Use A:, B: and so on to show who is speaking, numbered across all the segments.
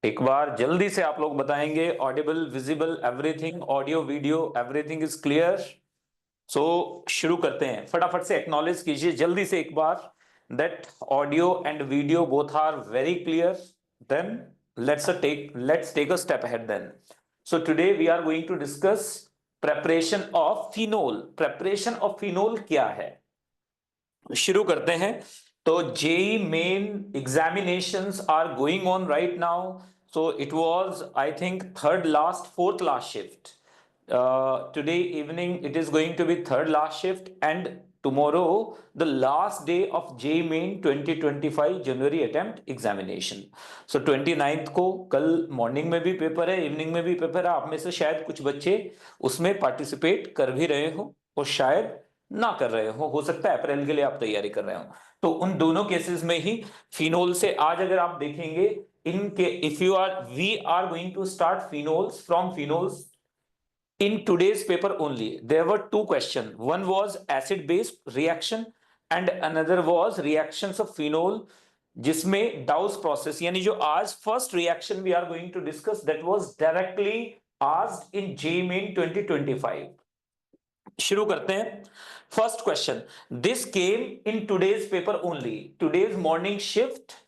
A: एक बार जल्दी से आप लोग बताएंगे audible, visible, everything, audio video everything is clear. So शुरू करते हैं, फटाफट से एक्नॉलेज कीजिए जल्दी से एक बार that audio and video both are very clear. Then let's take a step ahead then. So today we are going to discuss preparation of phenol. Preparation of phenol क्या है, शुरू करते हैं। तो JEE Main examinations are going on right now. So it was I think third last fourth last shift. Today evening it is going to be third last shift and tomorrow the last day of JEE Main 2025 January attempt examination. So 29th को कल morning में भी paper है, evening में भी paper है। आप में से शायद कुछ बच्चे उसमें पार्टिसिपेट कर भी रहे हो और शायद ना कर रहे हो सकता है अप्रैल के लिए आप तैयारी कर रहे हो। तो उन दोनों केसेस में ही फिनोल से आज अगर आप देखेंगे इनके if you are we are going to start phenols from phenols in today's paper only. There were two questions. One was acid base reaction and another was reactions of phenol, जिसमें डाउस process यानी जो आज first reaction we are going to discuss that was directly asked in JEE Main 2025। शुरू करते हैं। First question, this came in today's paper only, today's morning shift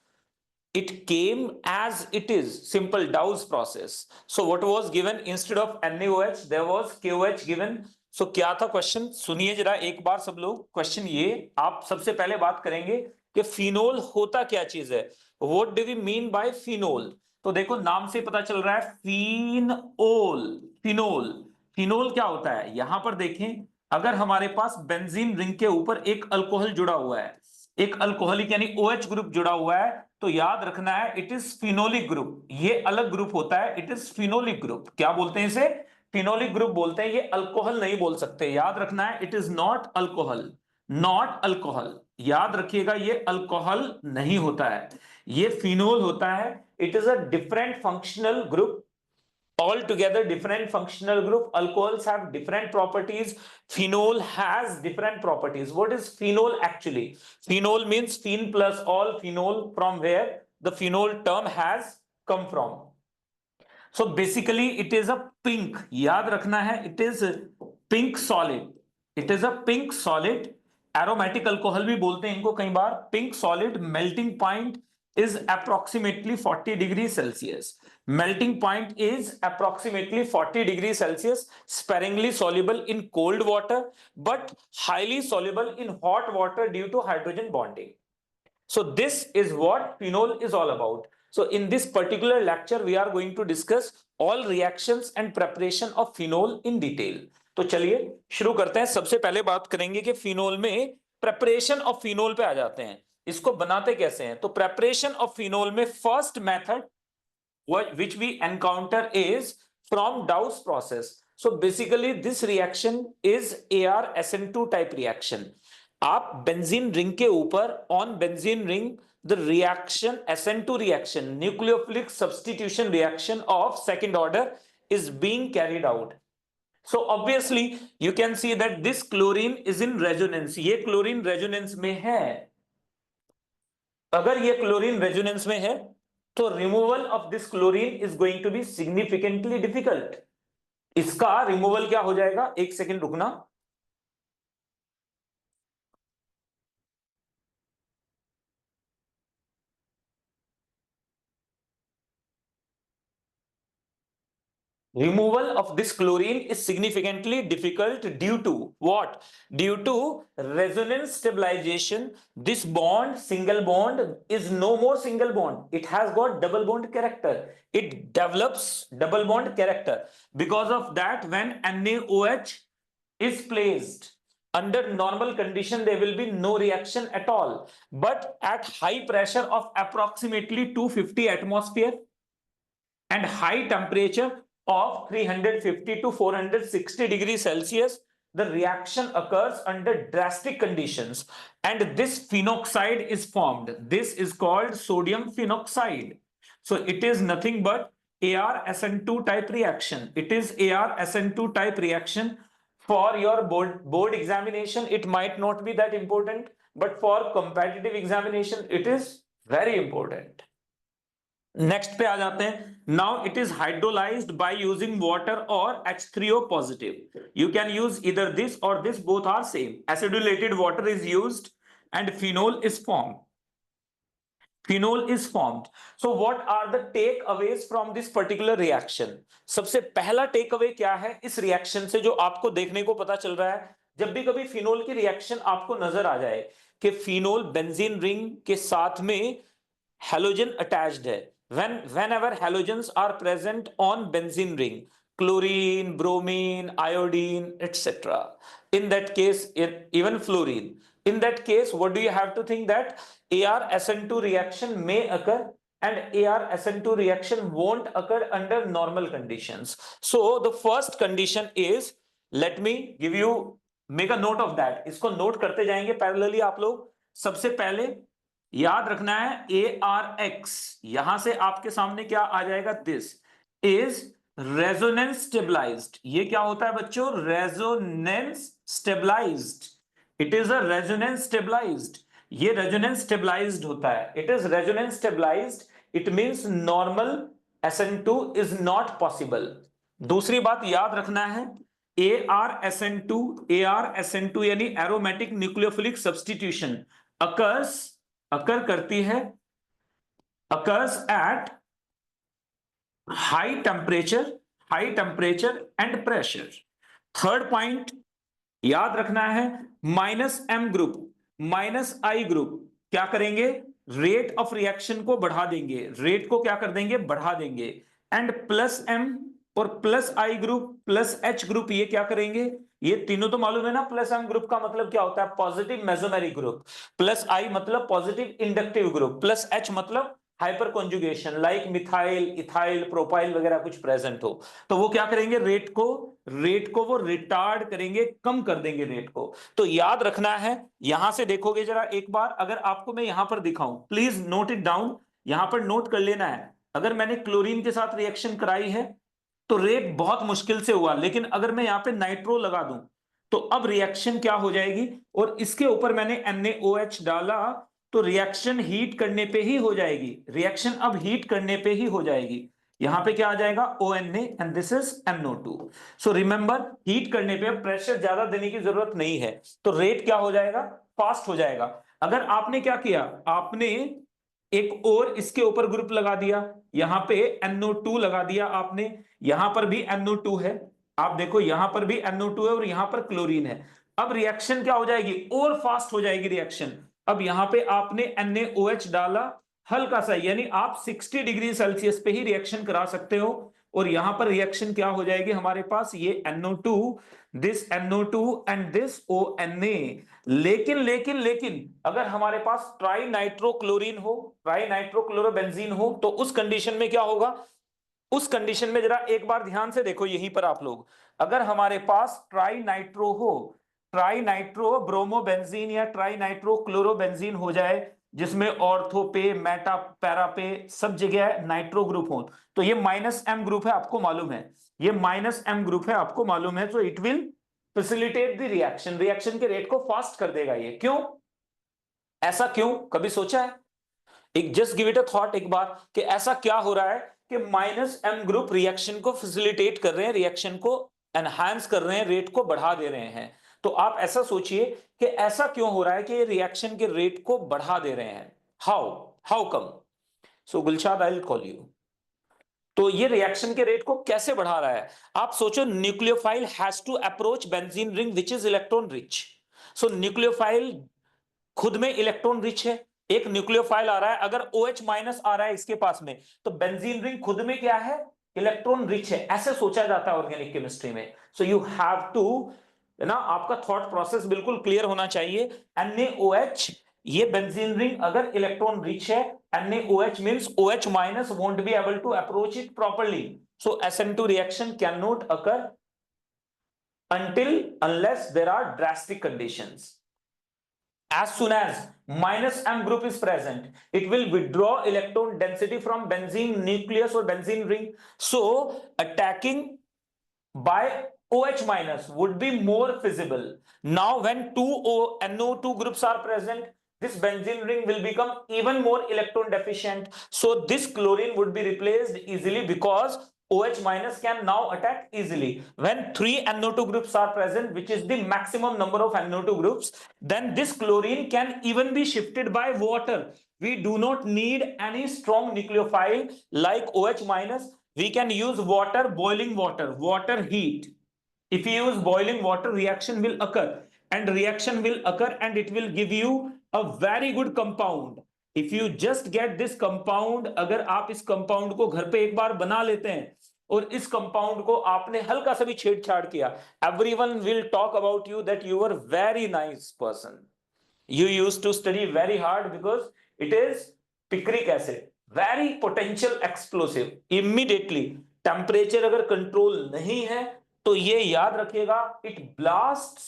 A: it came as it is simple Dawes process. So what was given instead of NaOH there was KOH given. So क्या था question, सुनिए जरा एक बार सब लोग। Question ये आप सबसे पहले बात करेंगे कि फिनोल होता क्या चीज है, what do we mean by phenol. तो देखो नाम से पता चल रहा है फिनोल। फिनोल फिनोल क्या होता है, यहां पर देखें अगर हमारे पास बेंजीन रिंग के ऊपर एक अल्कोहल जुड़ा हुआ है, एक अल्कोहलिक यानी OH ग्रुप जुड़ा हुआ है, तो याद रखना है इट इज फिनोलिक ग्रुप। ये अलग ग्रुप होता है, इट इज फिनोलिक ग्रुप। क्या बोलते हैं इसे, फिनोलिक ग्रुप बोलते हैं। ये अल्कोहल नहीं बोल सकते, याद रखना है it is not alcohol, not alcohol. याद रखिएगा ये अल्कोहल नहीं होता है, ये फिनोल होता है। It is a different functional group, altogether different functional group. Alcohols have different properties, phenol has different properties. What is phenol actually? Phenol means phen plus all, phenol from where the phenol term has come from. So basically it is a pink, याद रखना है it is pink solid, it is a pink solid, aromatic alcohol भी बोलते हैं इनको कई बार। pink solid, melting point is approximately 40 degrees Celsius. Melting point is approximately 40 degrees Celsius, sparingly soluble in cold water but highly soluble in hot water due to hydrogen bonding. So this is what phenol is all about. So in this particular lecture we are going to discuss all reactions and preparation of phenol in detail. तो चलिए शुरू करते हैं। सबसे पहले बात करेंगे कि फिनोल में प्रेपरेशन ऑफ फिनोल पे आ जाते हैं, इसको बनाते कैसे हैं। तो प्रेपरेशन ऑफ फिनोल में first method which we encounter is from Dawes process. So basically this reaction is ArSN2 type reaction. आप बेंजीन रिंग के ऊपर on benzene ring the reaction SN2 reaction, nucleophilic substitution reaction of second order is being carried out. So obviously you can see that this chlorine is in resonance. ये chlorine resonance में है। अगर ये chlorine resonance में है तो removal of this chlorine is going to be significantly difficult. इसका removal क्या हो जाएगा, एक सेकेंड रुकना। Removal of this chlorine is significantly difficult due to what? Due to resonance stabilization. This bond, single bond, is no more single bond. It has got double bond character. It develops double bond character. Because of that, when NaOH is placed under normal condition, there will be no reaction at all. But at high pressure of approximately 250 atmosphere and high temperature of 350 to 460 degrees Celsius, the reaction occurs under drastic conditions and this phenoxide is formed. This is called sodium phenoxide. So it is nothing but ArSN2 type reaction. It is ArSN2 type reaction. For your board examination, it might not be that important, but for competitive examination it is very important. Next पे आ जाते हैं। Now it is hydrolysed by using water और H3O positive. You can use इधर this और this, both are same. Acidulated water is used and phenol is formed. Phenol is formed. So what are the takeaways from this particular reaction? सबसे पहला take away क्या है इस reaction से जो आपको देखने को पता चल रहा है? जब भी कभी फिनोल की रिएक्शन आपको नजर आ जाए कि फिनोल बेंजीन रिंग के साथ में हेलोजन अटैच्ड है, whenever halogens are present on benzene ring, chlorine, bromine, iodine, etc., in that case even fluorine, in that case what do you have to think? That ArSN2 reaction may occur and ArSN2 reaction won't occur under normal conditions. So the first condition is, let me give you, make a note of that. इसको note करते जाएंगे parallelly आप लोग। सबसे पहले याद रखना है ArX, यहां से आपके सामने क्या आ जाएगा? This is resonance stabilised. ये क्या होता है बच्चों? Resonance stabilised. It is a resonance stabilised. ये रेजोनेंस स्टेबलाइज्ड होता है। It is resonance stabilised, it means normal SN2 is not possible. दूसरी बात याद रखना है, ArSN2 यानी एरोमेटिक न्यूक्लियोफिलिक सब्स्टिट्यूशन अकर करती है, occurs at high temperature and pressure. Third point याद रखना है, -M ग्रुप, -I ग्रुप क्या करेंगे? रेट ऑफ रिएक्शन को बढ़ा देंगे, रेट को क्या कर देंगे? बढ़ा देंगे। एंड +M और +I ग्रुप +H ग्रुप ये क्या करेंगे? ये तीनों तो मालूम है ना। +M ग्रुप का मतलब क्या होता है? Positive mesomeric group. +I मतलब पॉजिटिव इंडक्टिव ग्रुप। +H मतलब hyper conjugation, like methyl, ethyl, propyl वगैरह कुछ प्रेजेंट हो, तो वो क्या करेंगे? रेट को वो रिटार्ड करेंगे, कम कर देंगे रेट को। तो याद रखना है, यहां से देखोगे जरा एक बार, अगर आपको मैं यहां पर दिखाऊं, प्लीज नोट इट डाउन, यहां पर नोट कर लेना है। अगर मैंने क्लोरीन के साथ रिएक्शन कराई है तो रेट बहुत मुश्किल से हुआ, लेकिन अगर मैं यहां पे नाइट्रो लगा दूं तो अब रिएक्शन क्या हो जाएगी? और इसके ऊपर मैंने NaOH डाला तो रिएक्शन हीट करने पे ही हो जाएगी। रिएक्शन अब हीट करने पे ही हो जाएगी। यहां पे क्या आ जाएगा? ONA and this is NO2। So remember, heat करने पे प्रेशर ज्यादा देने की जरूरत नहीं है, तो रेट क्या हो जाएगा? फास्ट हो जाएगा। अगर आपने क्या किया, आपने एक और इसके ऊपर ग्रुप लगा दिया, यहां पे NO2 लगा दिया आपने, यहां पर भी NO2 है, आप देखो यहां पर भी NO2 है और यहां पर क्लोरीन है। अब रिएक्शन क्या हो जाएगी? और फास्ट हो जाएगी रिएक्शन। अब यहां पे आपने NaOH डाला हल्का सा, यानी आप 60 डिग्री सेल्सियस पे ही रिएक्शन करा सकते हो, और यहां पर रिएक्शन क्या हो जाएगी हमारे पास? ये NO2, this NO2 and this ONA। लेकिन अगर हमारे पास ट्राई नाइट्रोक्लोरीन हो, ट्राई नाइट्रोक्लोरोबेंजीन हो, तो उस कंडीशन में क्या होगा? उस कंडीशन में जरा एक बार ध्यान से देखो यहीं पर आप लोग, अगर हमारे पास ट्राई नाइट्रो हो, ट्राई नाइट्रो ब्रोमोबेंजीन या ट्राई नाइट्रो क्लोरोबेंजीन हो जाए, जिसमें ऑर्थो पे, मेटा, पैरा पे सब जगह नाइट्रो ग्रुप हो, तो ये -M ग्रुप है, आपको मालूम है, ये -M ग्रुप है, आपको मालूम है। तो it will facilitate the reaction, reaction के रेट को फास्ट कर देगा ये। क्यों? ऐसा क्यों? कभी सोचा है? एक just give it a thought एक बार, कि ऐसा क्या हो रहा है कि -M ग्रुप रिएक्शन को फैसिलिटेट कर रहे हैं, रिएक्शन को एनहांस कर रहे हैं, रेट को बढ़ा दे रहे हैं। तो आप ऐसा सोचिए कि ऐसा क्यों हो रहा है कि ये रिएक्शन के रेट को बढ़ा दे रहे हैं? How come? So Gulshad, I will call you. तो ये रिएक्शन के रेट को कैसे बढ़ा रहा है? आप सोचो, nucleophile has to approach benzene ring which is electron rich. So nucleophile खुद में इलेक्ट्रॉन रिच है, एक न्यूक्लियोफाइल आ रहा है, अगर OH माइनस आ रहा है इसके पास में, तो बेंजीन रिंग खुद में क्या है? इलेक्ट्रॉन रिच है। ऐसे सोचा जाता है ऑर्गेनिक केमिस्ट्री में। सो यू हैव टू ना, आपका थॉट प्रोसेस बिल्कुल क्लियर होना चाहिए। NaOH, ये बेंजीन रिंग अगर इलेक्ट्रॉन रिच है, NaOH means OH minus won't be able to approach it properly, so SN2 reaction can not occur unless there are drastic conditions. As soon as -M group is present, it will withdraw electron density from benzene nucleus or benzene ring. So attacking by OH minus would be more feasible. Now when two NO2 groups are present, this benzene ring will become even more electron deficient. So this chlorine would be replaced easily because OH minus can now attack easily. When 3 NO2 groups are present, which is the maximum number of NO2 groups, then this chlorine can even be shifted by water. We do not need any strong nucleophile like OH minus. We can use water, boiling water heat. If you use boiling water, reaction will occur, and it will give you a very good compound. If you just get this compound, अगर आप इस compound को घर पे एक बार बना लेते हैं और इस कंपाउंड को आपने हल्का सा भी छेड़छाड़ किया, everyone will talk about you that you are very nice person. You used to study very hard because it is picric acid, very potential explosive. Immediately temperature अगर कंट्रोल नहीं है तो ये याद रखिएगा, it blasts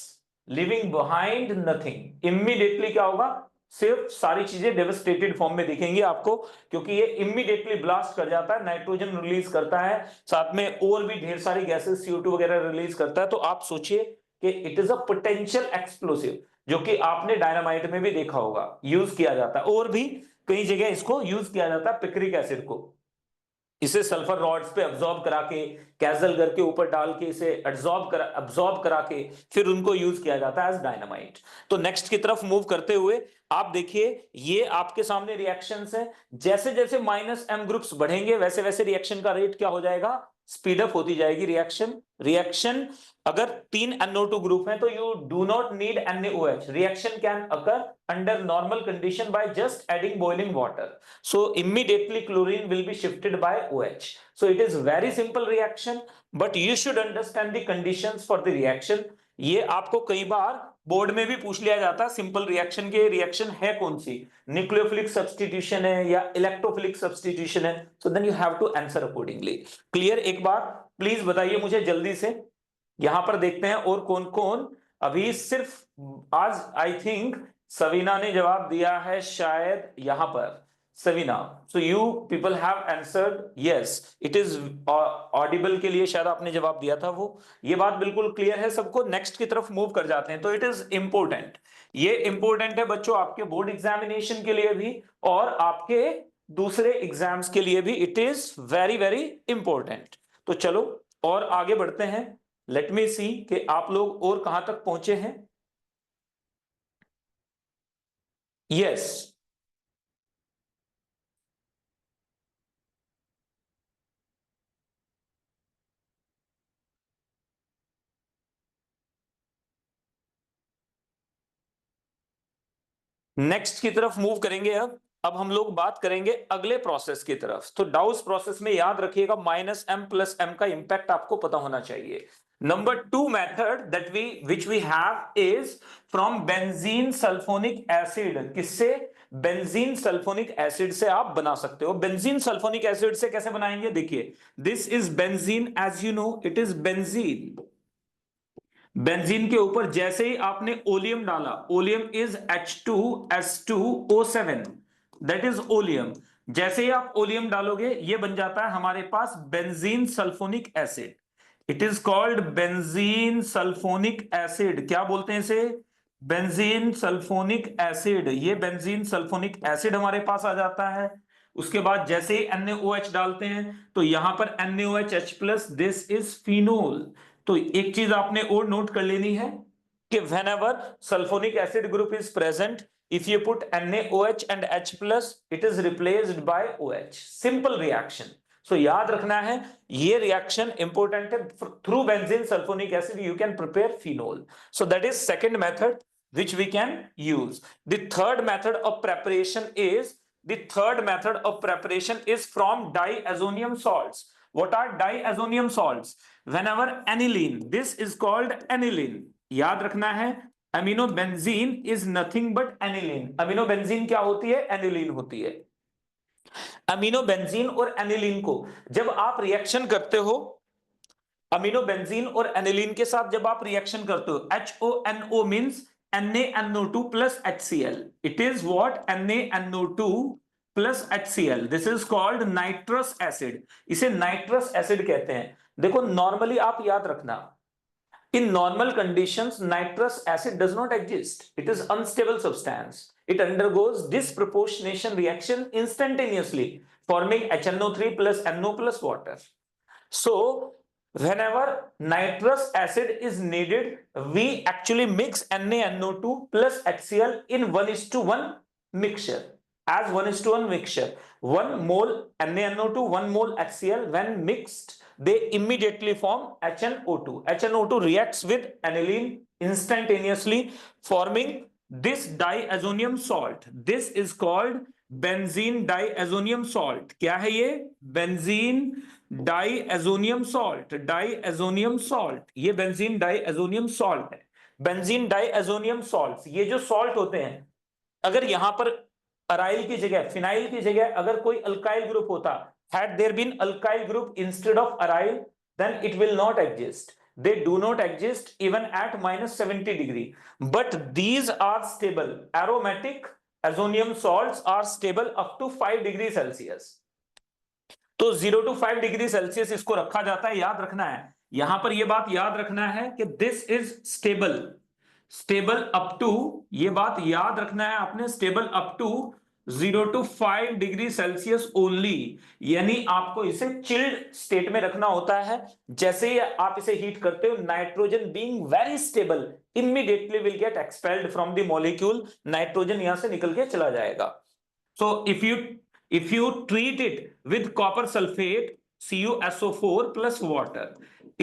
A: living behind nothing. Immediately क्या होगा, सिर्फ सारी चीजें डेवस्टेटेड फॉर्म में दिखेंगी आपको, क्योंकि ये इमीडिएटली ब्लास्ट कर जाता है, नाइट्रोजन रिलीज करता है, साथ में और भी ढेर सारी गैसेस CO2 वगैरह रिलीज करता है. तो आप सोचिए कि it is a potential explosive, जो कि आपने डायनामाइट में भी देखा होगा यूज किया जाता है, और भी कई जगह इसको यूज किया जाता है. पिक्रिक एसिड को इसे सल्फर रॉड्स पे अब्सॉर्ब करा के, कैजल घर के ऊपर डाल के इसे अब्सॉर्ब करा के फिर उनको यूज किया जाता है एज डायनामाइट. तो नेक्स्ट की तरफ मूव करते हुए आप देखिए, ये आपके सामने रिएक्शंस है. जैसे जैसे -M ग्रुप्स बढ़ेंगे वैसे वैसे रिएक्शन का रेट क्या हो जाएगा, स्पीड अप होती जाएगी रिएक्शन. अगर 3 NO2 ग्रुप हैं तो you do not need NaOH. Reaction can occur under normal condition by just adding boiling water. So immediately chlorine will be shifted by OH. So it is very simple reaction, but you should understand the conditions for the reaction. ये आपको कई बार board में भी पूछ लिया जाता है, simple reaction के रिएक्शन है कौन सी, न्यूक्लियोफिलिक सब्स्टिट्यूशन है या इलेक्ट्रोफिलिक सब्स्टिट्यूशन है. So then you have to answer accordingly. Clear? एक बार प्लीज बताइए मुझे जल्दी से. यहां पर देखते हैं और कौन कौन अभी सिर्फ आज आई थिंक सवीना ने जवाब दिया है शायद यहां पर. Savina, so you people have answered yes, it is Audible के लिए शायद आपने जवाब दिया था वो. ये बात बिल्कुल क्लियर है सबको. नेक्स्ट की तरफ मूव कर जाते हैं. तो इट इज इंपॉर्टेंट, ये इंपॉर्टेंट है बच्चों आपके बोर्ड एग्जामिनेशन के लिए भी और आपके दूसरे एग्जाम्स के लिए भी. It is very very important. तो चलो और आगे बढ़ते हैं. लेट मी सी कि आप लोग और कहां तक पहुंचे हैं. यस, नेक्स्ट की तरफ मूव करेंगे. अब हम लोग बात करेंगे अगले प्रोसेस की तरफ. तो डाउस प्रोसेस में याद रखिएगा -M + M का इंपैक्ट आपको पता होना चाहिए. Number 2 method that which we have is from benzene sulphonic acid. किससे? बेंजीन सल्फोनिक एसिड से आप बना सकते हो. बेंजीन सल्फोनिक एसिड से कैसे बनाएंगे, देखिए, this is benzene, as you know it is benzene. Benzene के ऊपर जैसे ही आपने ओलियम डाला, oleum is H2S2O7, that is oleum. जैसे ही आप ओलियम डालोगे ये बन जाता है हमारे पास benzene sulphonic acid. It is called benzene sulphonic acid. क्या बोलते हैं इसे? Benzene sulphonic acid. ये बेंजीन सल्फोनिक एसिड हमारे पास आ जाता है. उसके बाद जैसे ही NaOH डालते हैं तो यहां पर NaOH+, दिस इज फिनोल. तो एक चीज आपने और नोट कर लेनी है कि whenever sulfonic acid group is present, if you put NaOH and H+, it is replaced by OH. Simple reaction. So याद रखना है ये रिएक्शन इंपॉर्टेंट है. Through benzene sulphonic acid you can prepare phenol. So that is second method which we can use. The third method of preparation is from diazonium salts. What are diazonium salts? Whenever aniline, this is called aniline. याद रखना है amino benzene is nothing but aniline. Amino benzene क्या होती है? Aniline होती है. Amino benzene और aniline को जब आप रिएक्शन करते हो, अमीनो बेंजीन और एनिलीन के साथ जब आप रिएक्शन करते हो, HONO means NaNO2 plus HCl. It is what? NaNO2 plus HCl, this is called nitrous acid. इसे नाइट्रस एसिड कहते हैं। देखो नॉर्मली आप याद रखना, in normal conditions nitrous acid does not exist, it is unstable substance, it undergoes disproportionation reaction instantaneously forming HNO3 plus NO plus water. So whenever nitrous acid is needed, we actually mix NaNO2 plus HCl in 1:1 mixture. As 1:1 mixture, 1 mole NaNO2, 1 mole HCl, when mixed they immediately form HNO2. HNO2 reacts with aniline instantaneously forming this diazonium salt. This is called benzene diazonium salt. क्या है ये? Benzene diazonium salt. Diazonium salt, ये benzene diazonium salt है। Benzene diazonium salt, ये जो salt होते हैं, अगर यहां पर अराइल की जगह, फिनाइल की जगह अगर कोई अल्काइल ग्रुप होता, had there been alkyl group instead of aryl, then it will not exist. They do not exist even at -70 degree. But these are stable. Aromatic azonium salts are stable up to 5 degree Celsius. तो 0 to 5 degree Celsius इसको रखा जाता है, याद रखना है। यहां पर यह बात याद रखना है कि this is stable, stable up to, ये बात याद रखना है आपने, stable up to 0 to 5 degree Celsius only. यानी आपको इसे चिल्ड स्टेट में रखना होता है। जैसे ही आप इसे हीट करते हो, nitrogen being very stable immediately will get expelled from the molecule, nitrogen यहां से निकल के चला जाएगा। सो if you treat it with copper sulfate CuSO4 plus water,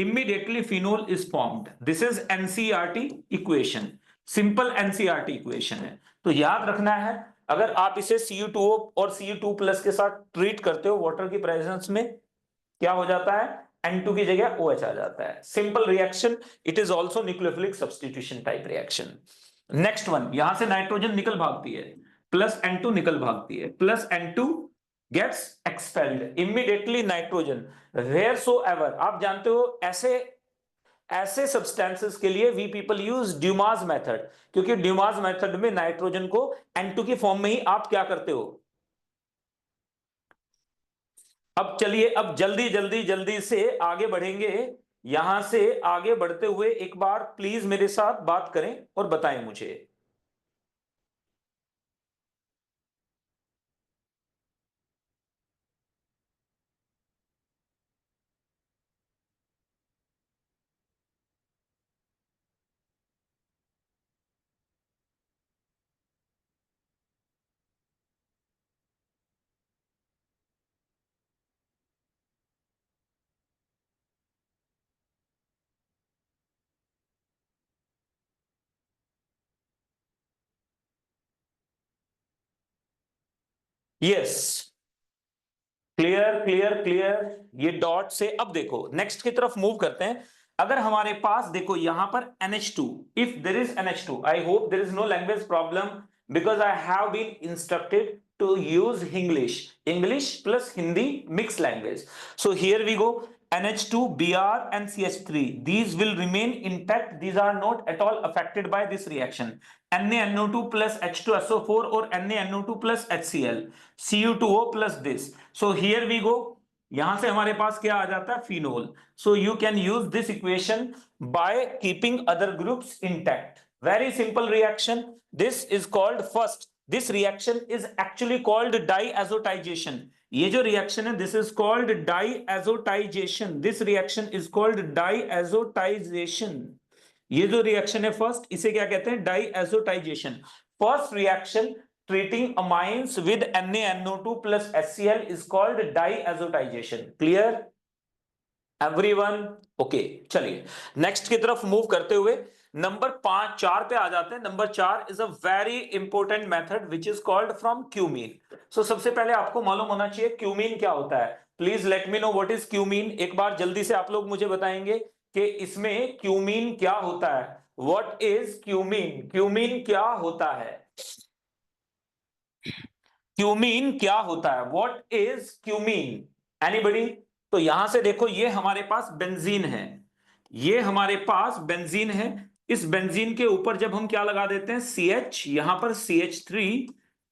A: immediately phenol is formed. This is NCERT equation, simple NCERT equation है। तो याद रखना है, अगर आप इसे Cu2O और Cu2 प्लस के साथ ट्रीट करते हो वाटर की प्रेजेंस में, क्या हो जाता है? N2 की जगह OH आ जाता है। Simple reaction, it is also nucleophilic substitution type reaction. Next one, यहां से नाइट्रोजन निकल भागती है, प्लस N2 निकल भागती है, plus N2 gets expelled immediately nitrogen. wheresoever, आप जानते हो ऐसे सब्सटेंसेस के लिए we people use Dumas method, क्योंकि ड्यूमास मेथड में नाइट्रोजन को N2 की फॉर्म में ही आप क्या करते हो। अब चलिए, अब जल्दी जल्दी जल्दी से आगे बढ़ेंगे। यहां से आगे बढ़ते हुए एक बार प्लीज मेरे साथ बात करें और बताएं मुझे। यस, क्लियर क्लियर क्लियर, ये डॉट से अब देखो नेक्स्ट की तरफ मूव करते हैं। अगर हमारे पास देखो यहां पर NH2, if there is NH2, I hope there is no language problem because I have been instructed to use English plus Hindi mixed language. So here we go, NH2, Br and CH3, these will remain intact, these are not at all affected by this reaction. NaNO2 plus H2SO4 or NaNO2 plus HCl, Cu2O plus this. So here we go, यहां से हमारे पास क्या आ जाता है? Phenol. So you can use this equation by keeping other groups intact. Very simple reaction. This is called first, this reaction is actually called diazotization. ये जो रिएक्शन है, this is called diazotization. This reaction is called diazotization. ये जो reaction है first, इसे क्या कहते हैं? diazotization. First reaction treating amines with NaNO2 plus HCl is called diazotization. Clear everyone? Okay, चलिए नेक्स्ट की तरफ मूव करते हुए नंबर 4 पे आ जाते हैं। Number 4 is a very important method which is called from cumene. So सबसे पहले आपको मालूम होना चाहिए क्यूमीन क्या होता है। Please let me know what is cumene. एक बार जल्दी से आप लोग मुझे बताएंगे कि इसमें क्यूमीन क्या होता है। What is cumene? क्यूमीन क्या होता है? क्यूमीन क्या होता है? What is cumene? एनीबडी? तो यहां से देखो, ये हमारे पास बेंजीन है, ये हमारे पास बेंजीन है। इस बेंजीन के ऊपर जब हम क्या लगा देते हैं? CH, यहां पर CH3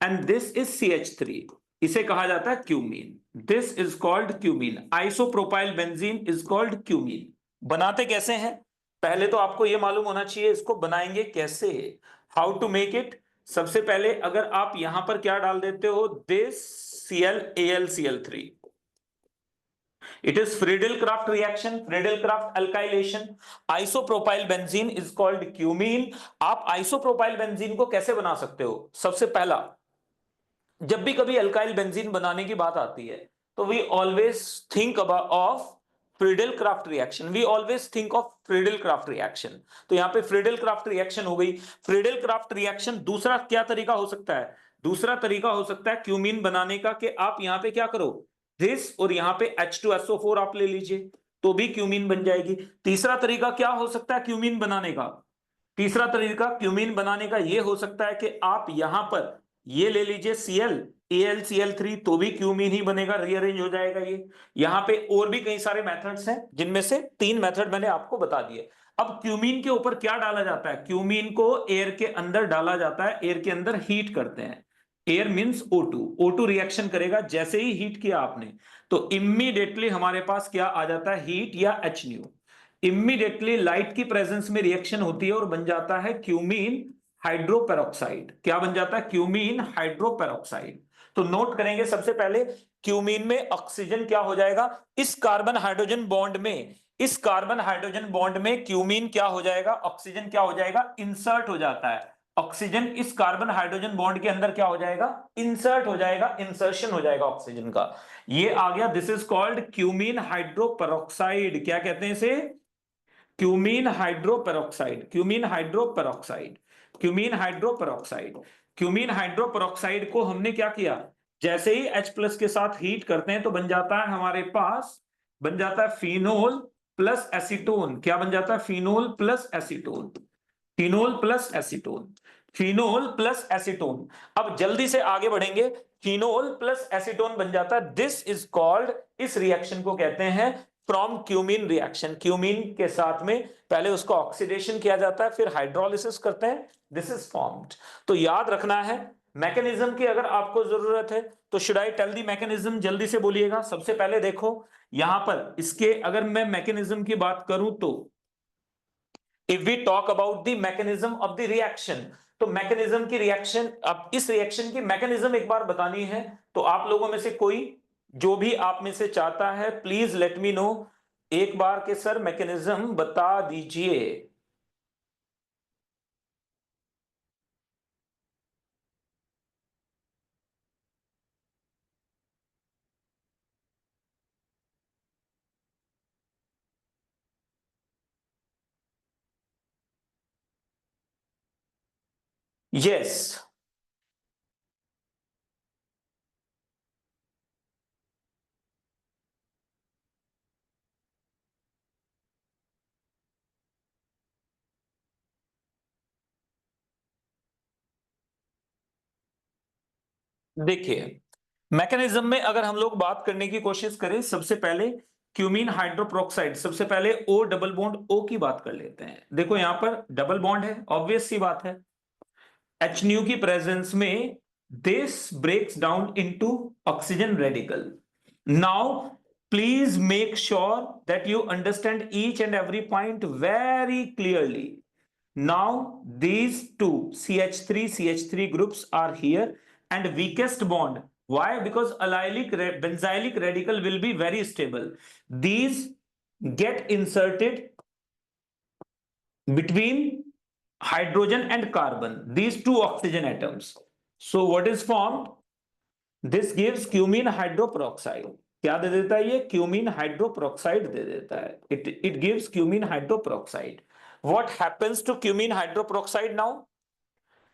A: and this is CH3। इसे कहा जाता है cumene. This is called cumene. Isopropyl benzene is called cumene. बनाते कैसे हैं, पहले तो आपको यह मालूम होना चाहिए इसको बनाएंगे कैसे, हाउ टू मेक इट। सबसे पहले अगर आप यहां पर क्या डाल देते हो, this ClAlCl3, it is Friedel-Crafts reaction, Friedel-Crafts alkylation. Isopropyl benzene is called cumene. आप आइसोप्रोपाइल बेंजीन को कैसे बना सकते हो, सबसे पहला, जब भी कभी अल्काइल बेंजीन बनाने की बात आती है तो we always think about of Friedel Craft reaction, we always think of Friedel Craft reaction. तो यहां पे फ्रीडेल-क्राफ्ट रिएक्शन हो गई। फ्रीडेल-क्राफ्ट रिएक्शन दूसरा क्या तरीका हो सकता है, दूसरा तरीका हो सकता है क्यूमीन बनाने का कि आप यहां पे क्या करो, दिस और यहां पे H2SO4 आप ले लीजिए तो भी क्यूमीन बन जाएगी। तीसरा तरीका क्या हो सकता है क्यूमीन बनाने का, तीसरा तरीका क्यूमीन बनाने का यह हो सकता है कि आप यहां पर ये ले लीजिए ClAlCl3 तो भी क्यूमीन ही बनेगा, रीअरेंज हो जाएगा ये। यहां पे और भी कई सारे मेथड्स हैं जिनमें से 3 मेथड मैंने आपको बता दिए। अब क्यूमीन के ऊपर क्या डाला जाता है, क्यूमीन को एयर के अंदर डाला जाता है, एयर के अंदर हीट करते हैं। एयर मींस O2 रिएक्शन करेगा, जैसे ही हीट किया आपने तो इमीडिएटली हमारे पास क्या आ जाता है, हीट या HNO। इमीडिएटली लाइट की प्रेजेंस में रिएक्शन होती है और बन जाता है क्यूमीन हाइड्रोपेरोक्साइड। क्या बन जाता है, क्यूमीन हाइड्रोपेरोक्साइड। तो नोट करेंगे सबसे पहले क्यूमीन में ऑक्सीजन क्या हो जाएगा, इस कार्बन हाइड्रोजन बॉन्ड में, इस कार्बन हाइड्रोजन बॉन्ड में क्यूमीन क्या हो जाएगा, ऑक्सीजन क्या हो जाएगा, इंसर्ट हो जाता है। ऑक्सीजन इस कार्बन हाइड्रोजन बॉन्ड के अंदर क्या हो जाएगा, इंसर्ट हो जाएगा, इंसर्शन हो जाएगा ऑक्सीजन का, ये आ गया। This is called cumene hydroperoxide. क्या कहते हैं इसे, cumene hydroperoxide, cumene hydroperoxide, cumene hydroperoxide. Cumene hydroperoxide को हमने क्या किया, जैसे ही H+ के साथ हीट करते हैं तो बन जाता है हमारे पास, बन जाता है फिनोल प्लस एसीटोन। क्या बन जाता है, phenol plus acetone, phenol plus acetone, phenol plus acetone. अब जल्दी से आगे बढ़ेंगे, फिनोल प्लस एसीटोन बन जाता है, दिस इज कॉल्ड, इस रिएक्शन को कहते हैं फ्रॉम क्यूमीन रिएक्शन। क्यूमीन के साथ में पहले उसको ऑक्सीडेशन किया जाता है, फिर हाइड्रोलिसिस करते हैं, दिस इज फॉर्म्ड। तो याद रखना है मैकेनिज्म की अगर आपको जरूरत है तो should I tell the mechanism, जल्दी से बोलिएगा। सबसे पहले देखो यहां पर इसके अगर मैं मैकेनिज्म की बात करूं तो if we talk about the mechanism of the reaction, तो मैकेनिज्म की रिएक्शन, अब इस रिएक्शन की मैकेनिज्म एक बार बतानी है तो आप लोगों में से कोई जो भी आप में से चाहता है प्लीज लेट मी नो एक बार के सर मैकेनिज्म बता दीजिए। यस, देखिए मैकेनिज्म में अगर हम लोग बात करने की कोशिश करें, सबसे पहले क्यूमीन हाइड्रोपेरोक्साइड, सबसे पहले O डबल बॉन्ड O की बात कर लेते हैं। देखो यहां पर डबल बॉन्ड है, ऑब्वियस सी बात है, HNU की प्रेजेंस में this breaks down into oxygen radical. Now please make sure that you understand each and every point very clearly. Now these two CH3 groups are here and weakest bond, why, because allylic benzylic radical will be very stable, these get inserted between hydrogen and carbon, these two oxygen atoms. So what is formed, this gives cumene hydroperoxide. क्या दे देता है ये, cumene hydroperoxide दे देता है, it gives cumene hydroperoxide. What happens to cumene hydroperoxide now,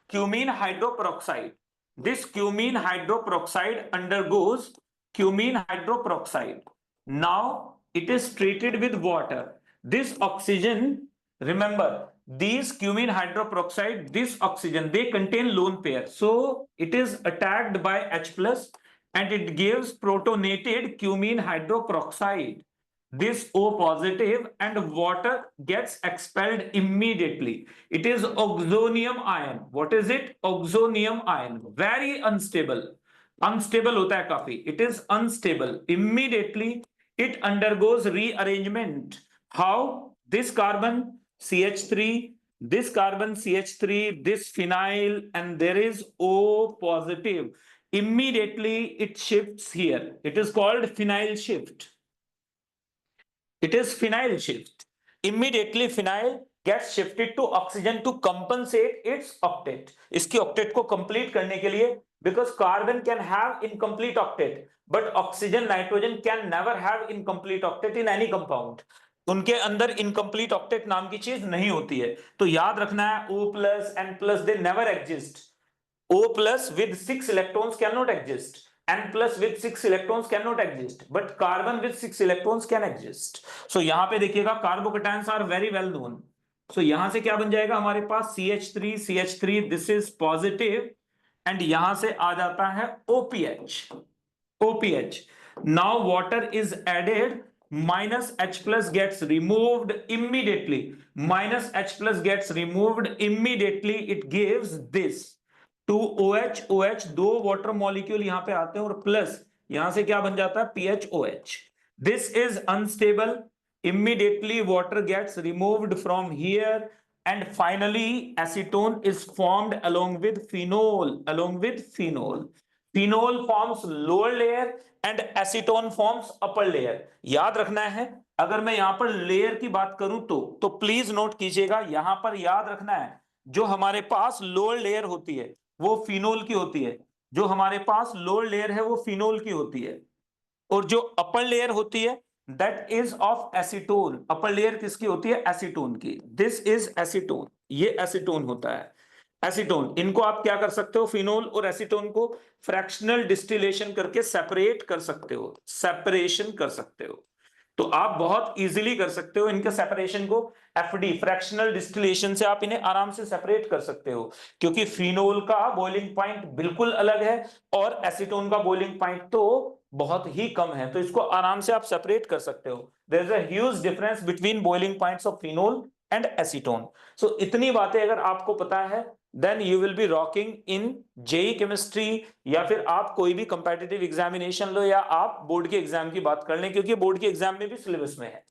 A: cumene hydroperoxide, this cumene hydroperoxide undergoes cumene hydroperoxide. Now it is treated with water, this oxygen, remember these cumene hydroperoxide, this oxygen, they contain lone pair, so it is attacked by H+ and it gives protonated cumene hydroperoxide, this O positive, and water gets expelled immediately. It is oxonium ion. What is it, oxonium ion, very unstable. Unstable होता है काफी, it is unstable, immediately it undergoes rearrangement. How? This carbon CH3, this carbon CH3, this phenyl, and there is O positive. Immediately it shifts here. It is called phenyl shift. It is phenyl shift. Immediately phenyl gets shifted to oxygen to compensate its octet. इसकी octet को complete करने के लिए, because carbon can have incomplete octet, but oxygen, nitrogen can never have incomplete octet in any compound. उनके अंदर incomplete octet नाम की चीज नहीं होती है। तो याद रखना है O plus N plus they never exist. O plus with 6 electrons cannot exist. N plus with 6 electrons cannot exist. But carbon with 6 electrons can exist. So यहाँ पे देखिएगा carbocations are very well known. So यहां से क्या बन जाएगा हमारे पास CH3, CH3, this is positive, and यहां से आ जाता है OPH, OPH. Now water is added, minus H plus gets removed immediately. Minus H plus gets removed immediately. It gives this 2OH, OH, दो वाटर मॉलिक्यूल यहां पे आते हैं और प्लस यहां से क्या बन जाता है PHOH. This is unstable. Immediately water gets removed from here, and finally acetone is formed along with phenol. Along with phenol. Phenol forms lower layer and acetone forms upper layer. याद रखना है, अगर मैं यहां पर लेयर की बात करूं तो प्लीज नोट कीजिएगा, यहां पर याद रखना है जो हमारे पास लोअर लेयर होती है वो फिनोल की होती है, जो हमारे पास लोअर लेयर है वो फिनोल की होती है, और जो अपर लेयर होती है that is of acetone. Upper layer किसकी होती है? एसीटोन की। दिस इज एसीटोन, ये एसीटोन होता है, एसीटोन। इनको आप क्या कर सकते हो, फिनोल और एसीटोन को फ्रैक्शनल डिस्टिलेशन करके सेपरेट कर सकते हो, सेपरेशन कर सकते हो। तो आप बहुत इजीली कर सकते हो इनके सेपरेशन को, एफडी फ्रैक्शनल डिस्टिलेशन से आप इन्हें आराम से सेपरेट कर सकते हो, क्योंकि फिनोल का बॉइलिंग पॉइंट बिल्कुल अलग है और एसीटोन का बॉइलिंग पॉइंट तो बहुत ही कम है, तो इसको आराम से आप सेपरेट कर सकते हो। There is a huge difference between boiling points of phenol and acetone. So इतनी बातें अगर आपको पता है then you will be rocking in JEE chemistry, या फिर आप कोई भी कंपेटिटिव एग्जामिनेशन लो, या आप बोर्ड के एग्जाम की बात कर लें, क्योंकि बोर्ड के एग्जाम में भी सिलेबस में है।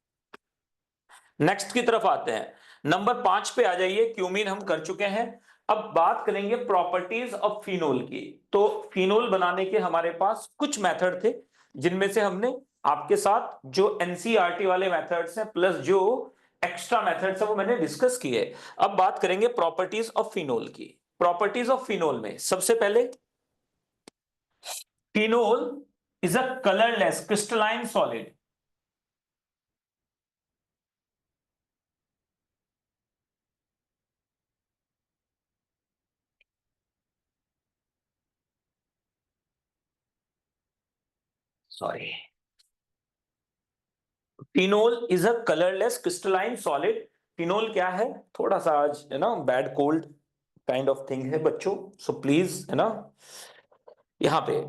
A: नेक्स्ट की तरफ आते हैं, नंबर 5 पे आ जाइए। क्यूमीन हम कर चुके हैं, अब बात करेंगे प्रॉपर्टीज ऑफ फिनोल की। तो फिनोल बनाने के हमारे पास कुछ मेथड थे, जिनमें से हमने आपके साथ जो एनसीईआरटी वाले मेथड्स हैं प्लस जो एक्स्ट्रा मेथड्स है वो मैंने डिस्कस किए। अब बात करेंगे प्रॉपर्टीज ऑफ फिनोल की। प्रॉपर्टीज ऑफ फिनोल में सबसे पहले, phenol is a colourless crystalline solid. Sorry, phenol is a colourless crystalline solid. Phenol क्या है, थोड़ा सा आज है ना bad cold kind of thing है बच्चों, सो प्लीज है ना, यहां पे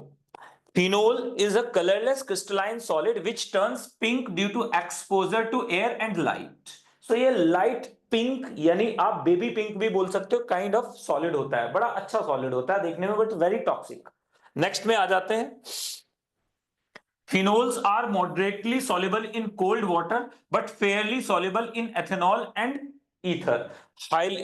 A: phenol is a colourless crystalline solid which turns pink due to exposure to air and light. So ये लाइट पिंक, यानी आप बेबी पिंक भी बोल सकते हो, काइंड ऑफ सॉलिड होता है, बड़ा अच्छा सॉलिड होता है देखने में, बट वेरी टॉक्सिक। नेक्स्ट में आ जाते हैं, phenols are moderately soluble in cold water but fairly soluble in ethanol and ether, highly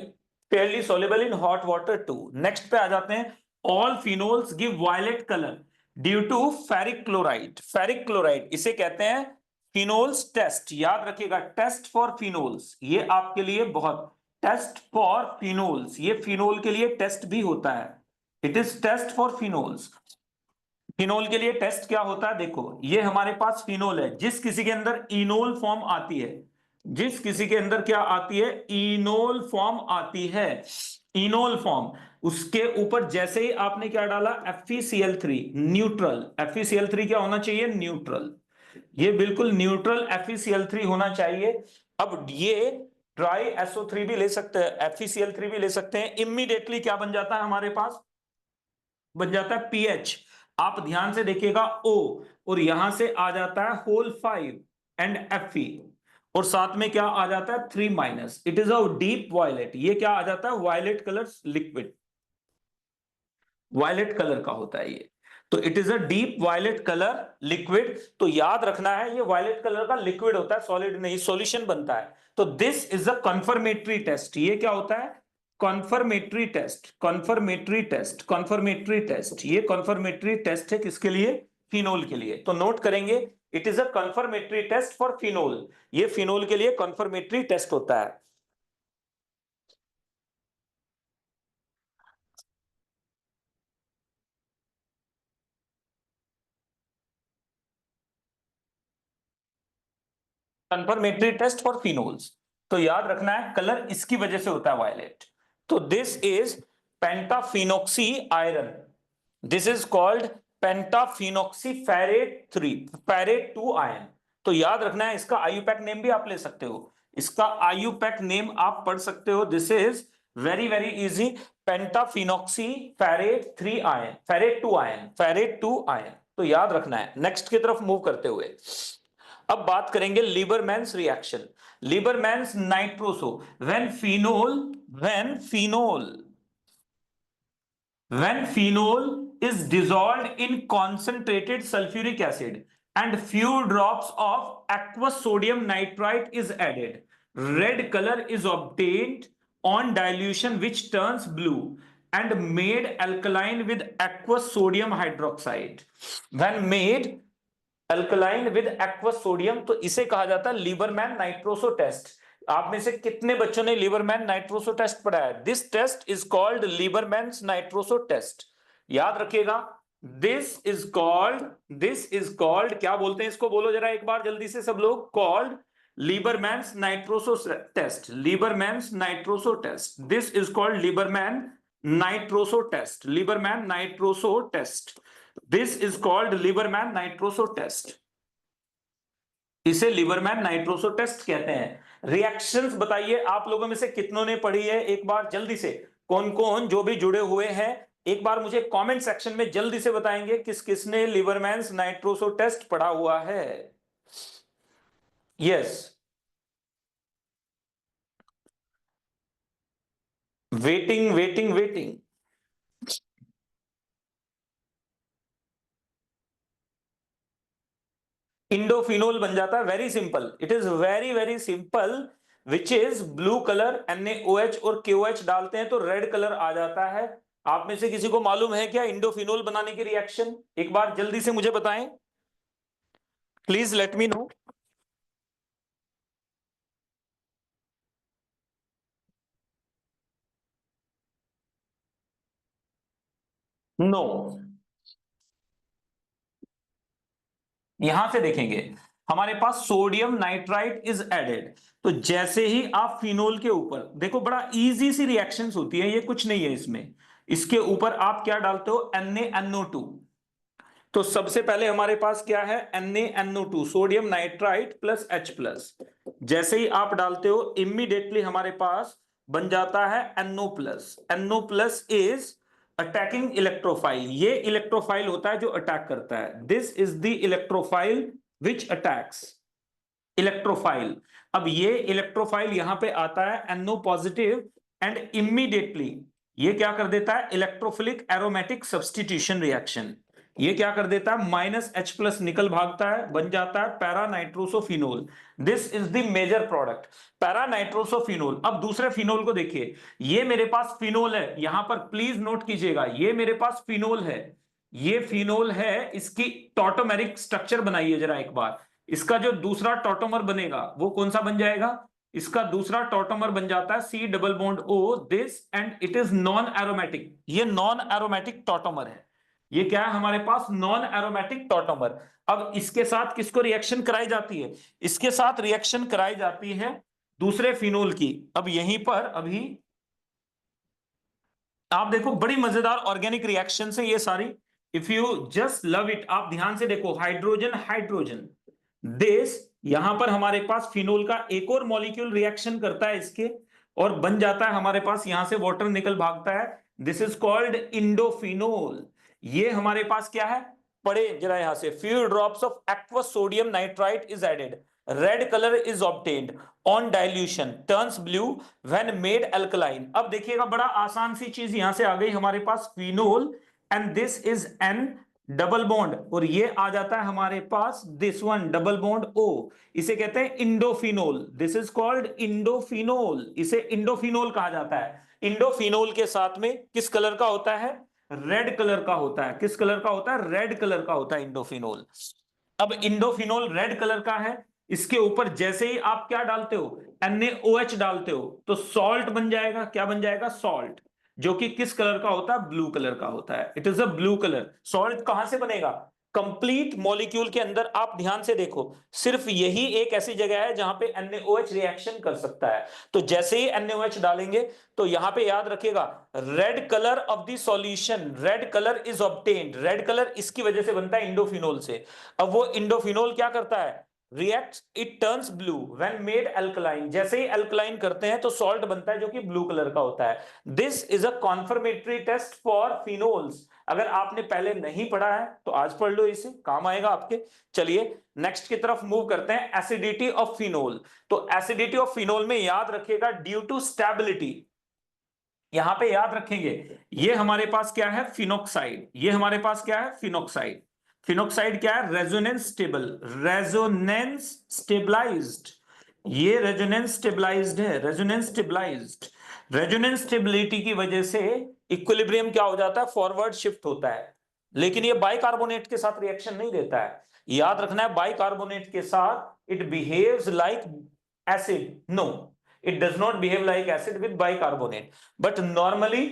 A: fairly soluble in hot water too। next पे आ जाते हैं, all phenols give violet color due to ferric chloride। ferric chloride इसे कहते हैं phenols test, याद रखिएगा, test for phenols, ये आपके लिए बहुत, test for phenols, ये phenol के लिए test भी होता है, it is test for phenols। Phenol के लिए टेस्ट क्या होता है, देखो ये हमारे पास फिनोल है, जिस किसी के अंदर इनोल फॉर्म आती है, जिस किसी के अंदर क्या आती है, इनोल फॉर्म आती है, इनोल फॉर्म, उसके ऊपर जैसे ही आपने क्या डाला FeCl3 न्यूट्रल। FeCl3 क्या होना चाहिए, न्यूट्रल, ये बिल्कुल न्यूट्रल FeCl3 होना चाहिए। अब ये ट्राई SO3 भी ले सकते हैं, FeCl3 भी ले सकते हैं, इमीडिएटली क्या बन जाता है हमारे पास, बन जाता है पीएच। आप ध्यान से देखिएगा O, और यहां से आ जाता है होल 5 एंड Fe, और साथ में क्या आ जाता है 3 minus. It is a deep violet, ये क्या आ जाता है violet colour liquid, violet colour का होता है ये। तो it is a deep violet colour liquid. तो याद रखना है ये वायलेट कलर का लिक्विड होता है, सॉलिड नहीं, सॉल्यूशन बनता है। तो this is a confirmatory test. ये क्या होता है? Confirmatory test, confirmatory test, confirmatory test. ये कॉन्फर्मेटरी टेस्ट है किसके लिए? फिनोल के लिए। तो नोट करेंगे, it is a confirmatory test for phenol. ये फिनोल के लिए कॉन्फर्मेटरी टेस्ट होता है। Confirmatory test for phenols. तो याद रखना है कलर इसकी वजह से होता है वायलेट। तो this is pentaphenoxy iron, this is called pentaphenoxy ferrate 3, ferrate 2 ion. तो याद रखना है इसका आईयूपैक नेम भी आप ले सकते हो, इसका आईयूपैक नेम आप पढ़ सकते हो। This is very very easy, pentaphenoxy ferrate 3 ion, ferrate 2 ion, ferrate 2 ion. तो याद रखना है। नेक्स्ट की तरफ मूव करते हुए अब बात करेंगे Liebermann's reaction, Liebermann's nitroso. When phenol, when phenol, when phenol is dissolved in concentrated sulfuric acid and few drops of aqueous sodium nitrite is added, red color is obtained on dilution which turns blue and made alkaline with aqueous sodium hydroxide। when made alkaline with aqueous sodium, तो इसे कहा जाता है Lieberman nitroso test. आप में से कितने बच्चों ने लीबरमैन नाइट्रोसो टेस्ट पढ़ा है? This test is called Liebermann nitroso test. याद रखिएगा, this is called, this is called, क्या बोलते हैं इसको? बोलो जरा एक बार जल्दी से सब लोग। Called Liebermann nitroso test, Liebermann nitroso test. This is called Liebermann nitroso test, Liebermann nitroso test. This is called Liebermann nitroso test. इसे लीबरमैन नाइट्रोसो टेस्ट कहते हैं। रिएक्शंस बताइए आप लोगों में से कितनों ने पढ़ी है, एक बार जल्दी से। कौन कौन जो भी जुड़े हुए हैं एक बार मुझे कमेंट सेक्शन में जल्दी से बताएंगे किस किसने लीबरमैन नाइट्रोसो टेस्ट पढ़ा हुआ है। Yes, waiting waiting waiting. Indophenol बन जाता है, very simple, it is very very simple. Which is blue colour, NaOH और KOH डालते हैं तो रेड कलर आ जाता है। आप में से किसी को मालूम है क्या इंडोफिनोल बनाने की रिएक्शन? एक बार जल्दी से मुझे बताएं, please let me know. No, यहां से देखेंगे हमारे पास सोडियम नाइट्राइट इज एडेड। तो जैसे ही आप फिनोल के ऊपर देखो, बड़ा इजी सी रिएक्शंस होती है, ये कुछ नहीं है इसमें। इसके ऊपर आप क्या डालते हो? NaNO2। तो सबसे पहले हमारे पास क्या है? NaNO2, sodium nitrite plus H plus. जैसे ही आप डालते हो इमीडिएटली हमारे पास बन जाता है NO plus. NO plus is attacking electrophile, ये इलेक्ट्रोफाइल होता है जो अटैक करता है। This is the electrophile which attacks, electrophile. अब ये इलेक्ट्रोफाइल यहां पे आता है NO पॉजिटिव एंड इमीडिएटली ये क्या कर देता है? Electrophilic aromatic substitution reaction. ये क्या कर देता है? -H प्लस निकल भागता है, बन जाता है para nitrosophenol. This is the major product, para nitrosophenol. अब दूसरे फिनोल को देखिए, ये मेरे पास फिनोल है, यहां पर प्लीज नोट कीजिएगा, ये मेरे पास फिनोल है, ये फिनोल है। इसकी टॉटोमेरिक स्ट्रक्चर बनाइए जरा एक बार। इसका जो दूसरा टॉटोमर बनेगा वो कौन सा बन जाएगा? इसका दूसरा टॉटोमर बन जाता है C double bond O, this, and it is non aromatic. ये नॉन एरोमेटिक टॉटोमर है। ये क्या है हमारे पास? Non aromatic tautomer. अब इसके साथ किसको रिएक्शन कराई जाती है? इसके साथ रिएक्शन कराई जाती है दूसरे फिनोल की। अब यहीं पर अभी आप देखो, बड़ी मजेदार ऑर्गेनिक रिएक्शन है ये सारी। If you just love it, आप ध्यान से देखो, हाइड्रोजन हाइड्रोजन, दिस, यहां पर हमारे पास फिनोल का एक और मॉलिक्यूल रिएक्शन करता है इसके, और बन जाता है हमारे पास यहां से वाटर निकल भागता है। This is called indophenol. ये हमारे पास क्या है? पढ़े जरा यहां से, few drops of aqueous sodium nitrite is added, red colour is obtained on dilution, turns blue when made alkaline. अब देखिएगा बड़ा आसान सी चीज यहां से आ गई हमारे पास, phenol and this is an double bond, और ये आ जाता है हमारे पास this one double bond O, इसे कहते हैं indophenol. This is called indophenol, इसे इंडोफिनोल कहा जाता है। इंडोफिनोल के साथ में किस कलर का होता है? रेड कलर का होता है। किस कलर का होता है? रेड कलर का होता है इंडोफिनोल। अब इंडोफिनोल रेड कलर का है, इसके ऊपर जैसे ही आप क्या डालते हो, NaOH डालते हो, तो सॉल्ट बन जाएगा। क्या बन जाएगा? सॉल्ट, जो कि किस कलर का होता है? ब्लू कलर का होता है। It is a blue colour. Salt कहां से बनेगा? कंप्लीट मॉलिक्यूल के अंदर आप ध्यान से देखो, सिर्फ यही एक ऐसी जगह है जहां पे NaOH रिएक्शन कर सकता है। तो जैसे ही NaOH डालेंगे तो यहां पे याद रखिएगा, red colour of the solution, red colour is obtained. Red colour इसकी वजह से बनता है इंडोफिनोल से। अब वो इंडोफिनोल क्या करता है? React, it turns blue when made alkaline. जैसे ही अल्कलाइन करते हैं तो सॉल्ट बनता है जो कि ब्लू कलर का होता है। This is a confirmatory test for phenols. अगर आपने पहले नहीं पढ़ा है तो आज पढ़ लो, इसे काम आएगा आपके। चलिए नेक्स्ट की तरफ मूव करते हैं, एसिडिटी ऑफ फिनोल। तो एसिडिटी ऑफ फिनोल में याद रखिएगा, ड्यू टू स्टेबिलिटी, यहां पे याद रखेंगे, ये हमारे पास क्या है? फिनोक्साइड। ये हमारे पास क्या है? फिनोक्साइड। फिनोक्साइड क्या है? Resonance stable, resonance stabilised. ये रेजोनेंस स्टेबलाइज्ड है, रेजोनेंस स्टेबलाइज्ड। रेजोनेंस स्टेबिलिटी की वजह से इक्विलिब्रियम क्या हो जाता है? फॉरवर्ड शिफ्ट होता है। लेकिन ये बाइकार्बोनेट के साथ रिएक्शन नहीं देता है। याद रखना है, बाइकार्बोनेट के साथ it behaves like acid. No, it does not behave like acid with bicarbonate, but normally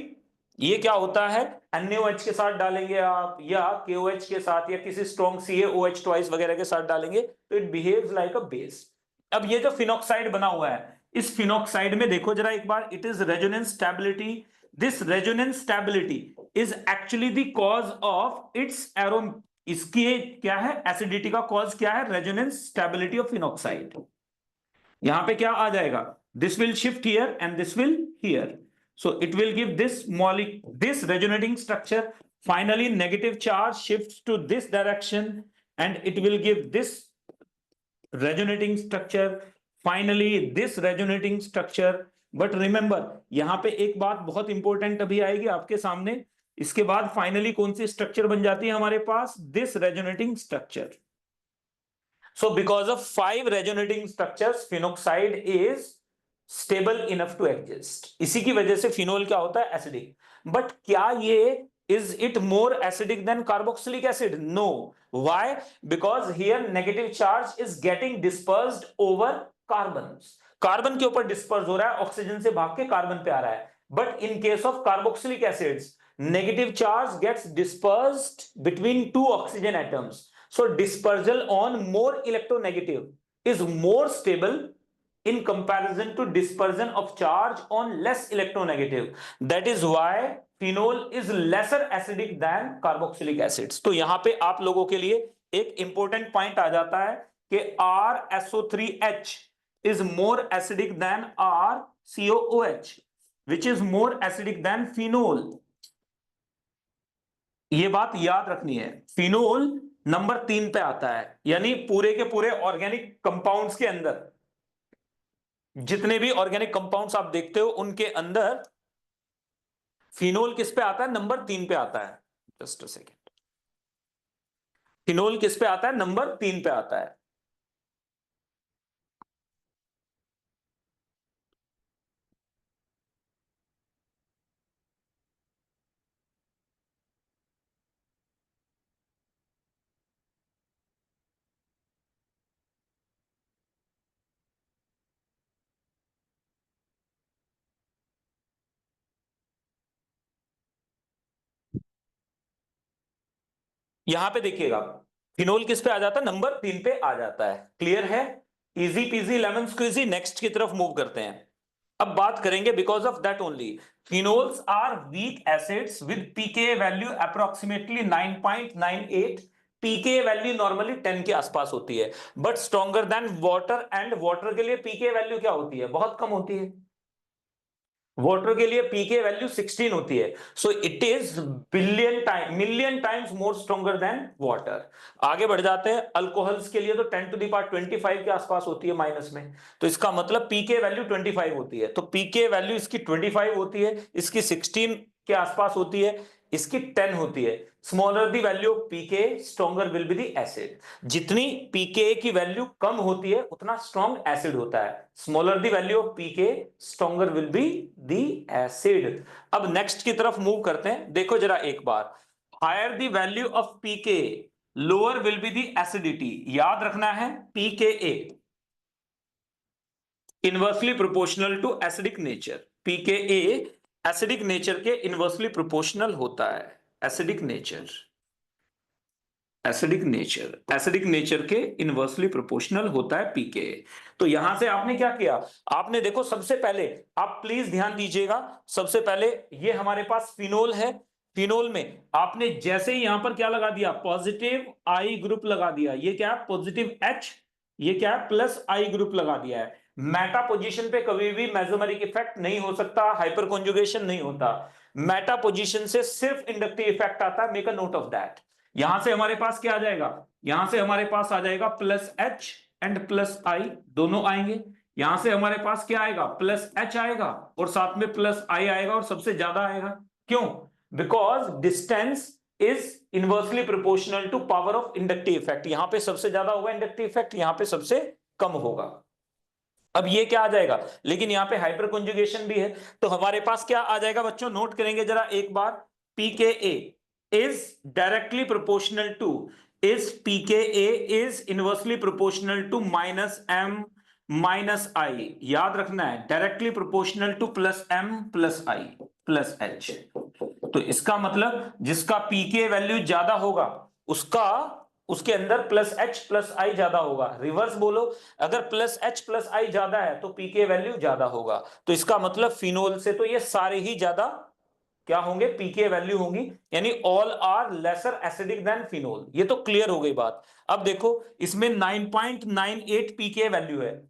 A: ये क्या होता है? NaOH के साथ डालेंगे आप, या KOH के साथ, या किसी स्ट्रॉन्ग CaOH ट्वाइस वगैरह के साथ डालेंगे तो it behaves like a base. अब ये जो फिनोक्साइड बना हुआ है, इस फिनोक्साइड में देखो जरा एक बार, it is resonance stability. This resonance stability is actually the cause of its aroma. इसकी क्या है? एसिडिटी का कॉज क्या है? Resonance stability of phenoxide. यहां पे क्या आ जाएगा? This will shift here and this will here, so it will give this resonating structure. Finally negative charge shifts to this direction and it will give this resonating structure, finally this resonating structure. but remember, यहां पे एक बात बहुत important अभी आएगी आपके सामने। इसके बाद फाइनली कौन सी स्ट्रक्चर बन जाती है हमारे पास? This resonating structure. So because of 5 resonating structures, phenoxide is stable enough to exist. इसी की वजह से फिनोल क्या होता है? एसिडिक। बट क्या ये is it more acidic than carboxylic acid? No. Why? Because here negative charge is getting dispersed over carbons. Carbon के ऊपर डिस्पर्स हो रहा है, ऑक्सीजन से भाग के कार्बन पे आ रहा है। But in case of carboxylic acids, negative charge gets dispersed between two oxygen atoms. So dispersal on more electronegative is more stable in comparison to dispersion of charge on less electronegative. That is why phenol is lesser acidic than carboxylic acids. तो यहां पे आप लोगों के लिए एक important point आ जाता है कि RSO3H is more acidic than RCOOH, which is more acidic than phenol. ये बात याद रखनी है। फिनोल नंबर 3 पे आता है, यानी पूरे के पूरे ऑर्गेनिक कंपाउंड्स के अंदर, जितने भी ऑर्गेनिक कंपाउंड्स आप देखते हो उनके अंदर फिनोल किस पे आता है? नंबर 3 पे आता है। जस्ट अ सेकेंड, फिनोल किस पे आता है? नंबर 3 पे आता है। यहां पे देखिएगा, फिनोल किस पे आ जाता है? नंबर 3 पे आ जाता है। क्लियर है? Easy peasy lemon squeezy. Next की तरफ मूव करते हैं। अब बात करेंगे because of that only, phenols are weak acids with pK value approximately 9.98। PK value normally 10 के आसपास होती है, but stronger than water. And water के लिए पीके वैल्यू क्या होती है? बहुत कम होती है। वाटर के लिए पीके वैल्यू 16 होती है। So it is million times more stronger than water. आगे बढ़ जाते हैं, अल्कोहल्स के लिए तो 10 टू द पावर 25 के आसपास होती है माइनस में। तो इसका मतलब पीके वैल्यू 25 होती है। तो पीके वैल्यू इसकी 25 होती है, इसकी 16 के आसपास होती है, इसकी 10 होती है। Smaller the value of pK stronger will be the acid. जितनी पीके की वैल्यू कम होती है उतना स्ट्रॉन्ग एसिड होता है। Smaller the value of pK stronger will be the acid. अब नेक्स्ट की तरफ मूव करते हैं, देखो जरा एक बार, higher the value of pK lower will be the acidity. याद रखना है pKa inversely proportional to acidic nature. PKa acidic nature के इनवर्सली प्रोपोर्शनल होता है। एसिडिक नेचर, एसिडिक नेचर के इनवर्सली प्रोपोर्शनल होता है पीके। तो यहां से आपने क्या किया, आपने देखो सबसे पहले आप प्लीज ध्यान दीजिएगा, सबसे पहले ये हमारे पास फिनोल है। फिनोल में आपने जैसे ही यहां पर क्या लगा दिया, पॉजिटिव आई ग्रुप लगा दिया। ये क्या है, पॉजिटिव एच, ये क्या है, प्लस आई ग्रुप लगा दिया है। मेटा पोजीशन पे कभी भी मेसोमेरिक इफेक्ट नहीं हो सकता, हाइपर कॉन्जुगेशन नहीं होता। मेटा पोजीशन से सिर्फ इंडक्टिव इफेक्ट आता है, make a note of that. यहां से हमारे पास क्या आ जाएगा, यहां से हमारे पास आ जाएगा प्लस एच एंड प्लस आई, दोनों आएंगे। यहां से हमारे पास क्या आएगा, प्लस एच आएगा और साथ में प्लस आई आएगा और सबसे ज्यादा आएगा। क्यों, because distance is inversely proportional to power of inductive effect. यहां पे सबसे ज्यादा होगा इंडक्टिव इफेक्ट, यहां पे सबसे कम होगा। अब ये क्या आ जाएगा, लेकिन यहां पे हाइपर कंजुगेशन भी है, तो हमारे पास क्या आ जाएगा बच्चों, नोट करेंगे जरा एक बार, pKa is directly proportional to pKa is inversely proportional to minus m minus I। याद रखना है directly proportional two plus m plus I plus h। तो इसका मतलब जिसका पीके वैल्यू ज्यादा होगा उसका उसके अंदर प्लस एच प्लस आई ज्यादा होगा। रिवर्स बोलो, अगर प्लस एच प्लस आई ज्यादा है तो पीके वैल्यू ज्यादा होगा। तो इसका मतलब फिनोल से तो ये सारे ही ज्यादा क्या होंगे, पीके वैल्यू होंगी, यानी all are lesser acidic than phenol. ये तो क्लियर हो गई बात। अब देखो इसमें 9.98 पीके वैल्यू है,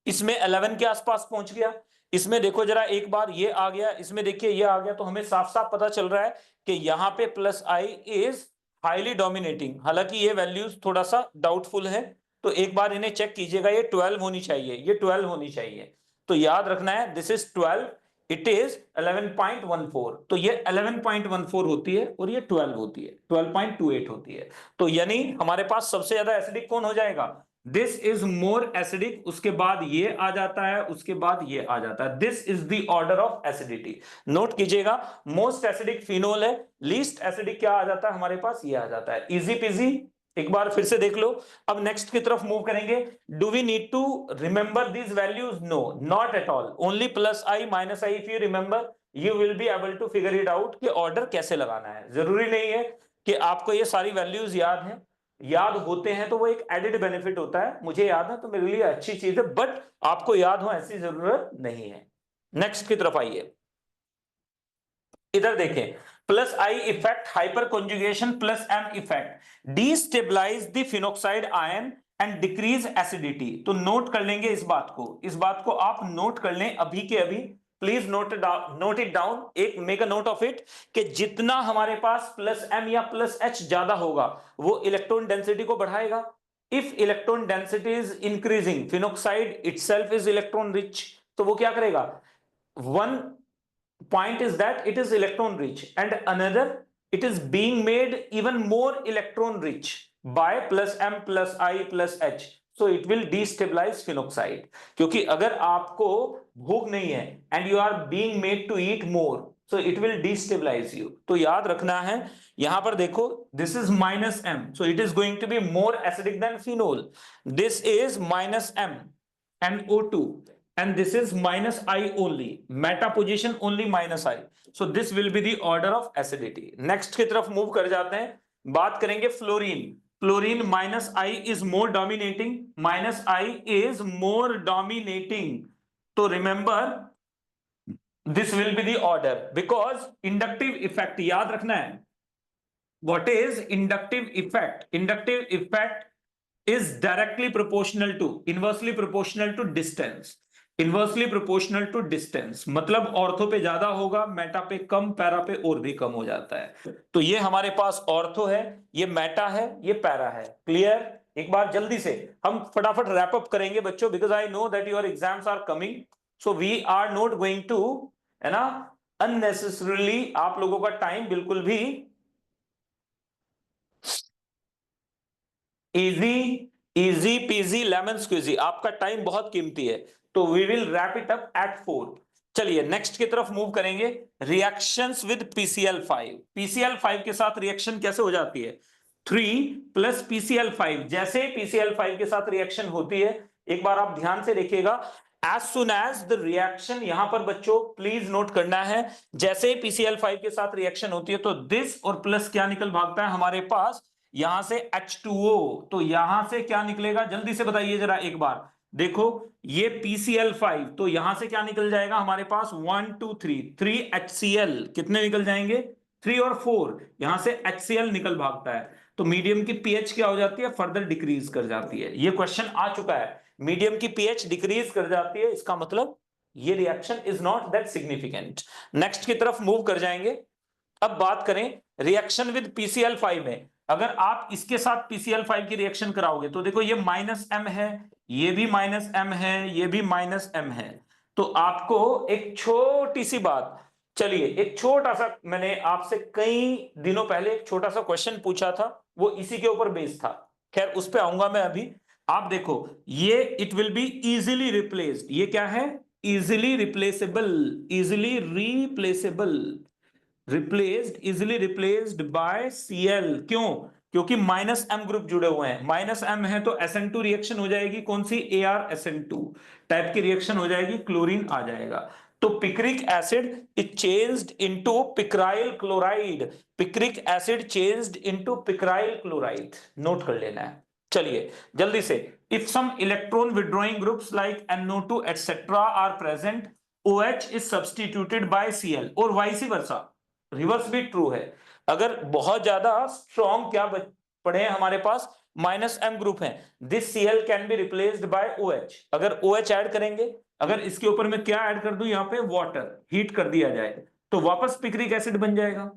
A: इसमें 11 के आसपास पहुंच गया। इसमें देखो जरा एक बार, ये आ गया, इसमें देखिए ये आ गया, तो हमें साफ साफ पता चल रहा है कि यहां पे plus I is highly dominating. हालांकि ये वैल्यूज थोड़ा सा डाउटफुल है, तो एक बार इन्हें चेक कीजिएगा। ये 12 होनी चाहिए, ये 12 होनी चाहिए। तो याद रखना है दिस इज 12, इट इज 11.14। तो ये 11.14 होती है और ये 12 होती है, 12.28 होती है। तो यानी हमारे पास सबसे ज्यादा एसिडिक कौन हो जाएगा, दिस इज मोर एसिडिक। उसके बाद ये आ जाता है, उसके बाद ये आ जाता है, this is the order of acidity. Note कीजिएगा, मोस्ट एसिडिक फिनोल है, लीस्ट एसिडिक क्या आ जाता है हमारे पास, ये आ जाता है। इजी पीजी, एक बार फिर से देख लो। अब नेक्स्ट की तरफ मूव करेंगे। Do we need to remember these values, no not at all, only plus I minus I if you remember you will be able to figure it out कि order कैसे लगाना है। जरूरी नहीं है कि आपको ये सारी वैल्यूज याद है, याद होते हैं तो वो एक एडेड बेनिफिट होता है। मुझे याद है तो मेरे लिए अच्छी चीज है, बट आपको याद हो ऐसी जरूरत नहीं है। नेक्स्ट की तरफ आइए, इधर देखें, plus I effect hyper conjugation plus M effect destabilise the phenoxide ion and decrease acidity. तो नोट कर लेंगे इस बात को, इस बात को आप नोट कर लें अभी के अभी, प्लीज नोट इट डाउन, एक make a note of it, कि जितना हमारे पास प्लस एम या प्लस एच ज्यादा होगा वो इलेक्ट्रॉन डेंसिटी को बढ़ाएगा। If electron density is increasing, phenoxide itself is electron rich, तो वो क्या करेगा, one point is that it is electron rich, and another, it is being made even more electron rich by plus m plus I plus h, so it will destabilize phenoxide। क्योंकि अगर आपको भूख नहीं है and you are being made to eat more, so it will destabilize you। तो याद रखना है, यहां पर देखो this is minus m, so it is going to be more acidic than phenol। this is minus m NO2 and this is minus I only, meta position only minus I, so this will be the order of acidity। next की तरफ move कर जाते हैं, बात करेंगे fluorine. Fluorine minus I is more dominating, minus I is more dominating. तो remember this will be the order, because inductive effect याद रखना है। What is inductive effect, inductive effect is directly proportional to, inversely proportional to distance, inversely proportional to distance, मतलब ortho पे ज्यादा होगा, Meta पे कम, para पे और भी कम हो जाता है। तो ये हमारे पास ऑर्थो है, ये मेटा है, ये पैरा है। क्लियर, एक बार जल्दी से हम फटाफट रैप अप करेंगे बच्चों, because I know that your exams are coming, so we are not going to, है ना, अननेसेसरीली आप लोगों का टाइम बिल्कुल भी easy, easy peasy lemon squeezy. आपका टाइम बहुत कीमती है, तो we will wrap it up at 4। चलिए नेक्स्ट की तरफ मूव करेंगे। Reactions with PCl5। PCl5 के साथ रिएक्शन कैसे हो जाती है? 3 प्लस PCl5। जैसे PCl5 के साथ रिएक्शन होती है, एक बार आप ध्यान से देखिएगा, as soon as the reaction, यहां पर बच्चों प्लीज नोट करना है, जैसे PCl5 के साथ रिएक्शन होती है तो दिस और प्लस क्या निकल भागता है हमारे पास, यहां से H2O। तो यहां से क्या निकलेगा जल्दी से बताइए जरा एक बार। देखो ये PCl5, तो यहां से क्या निकल जाएगा हमारे पास 1 2 3 HCl, कितने निकल जाएंगे? 3 और 4, यहां से HCl निकल भागता है। तो मीडियम की पीएच क्या हो जाती है? फर्दर डिक्रीज कर जाती है। ये क्वेश्चन आ चुका है, मीडियम की पीएच डिक्रीज कर जाती है, इसका मतलब ये reaction is not that significant. Next की तरफ मूव कर जाएंगे। अब बात करें रिएक्शन विद PCl5 में, अगर आप इसके साथ PCl5 की रिएक्शन कराओगे तो देखो ये -M है, ये भी -M है, ये भी -M है। तो आपको एक छोटी सी बात, चलिए एक छोटा सा, मैंने आपसे कई दिनों पहले एक छोटा सा क्वेश्चन पूछा था, वो इसी के ऊपर बेस्ड था, खैर उस पे आऊंगा मैं अभी। आप देखो ये it will be easily replaced, ये क्या है? Easily replaceable, easily replaceable, replaced, easily replaced by Cl। क्यों? क्योंकि -M ग्रुप जुड़े हुए हैं, -M है तो SN2 रिएक्शन हो जाएगी, कौन सी? ArSN2 टाइप की रिएक्शन हो जाएगी, क्लोरीन आ जाएगा। तो picric acid is changed into picryl chloride, picric acid changed into picryl chloride, note कर लेना है। चलिए जल्दी से, if some electron withdrawing groups like NO2 etc are present, OH is substituted by Cl, और वाइस वर्सा, रिवर्स भी true है। अगर बहुत ज्यादा स्ट्रॉन्ग क्या पड़े हैं हमारे पास, -M ग्रुप है, this Cl can be replaced by OH। अगर OH ऐड करेंगे, अगर इसके ऊपर मैं क्या ऐड कर दूं, यहां पे वाटर हीट कर दिया जाए, तो वापस पिक्रिक एसिड बन जाएगा।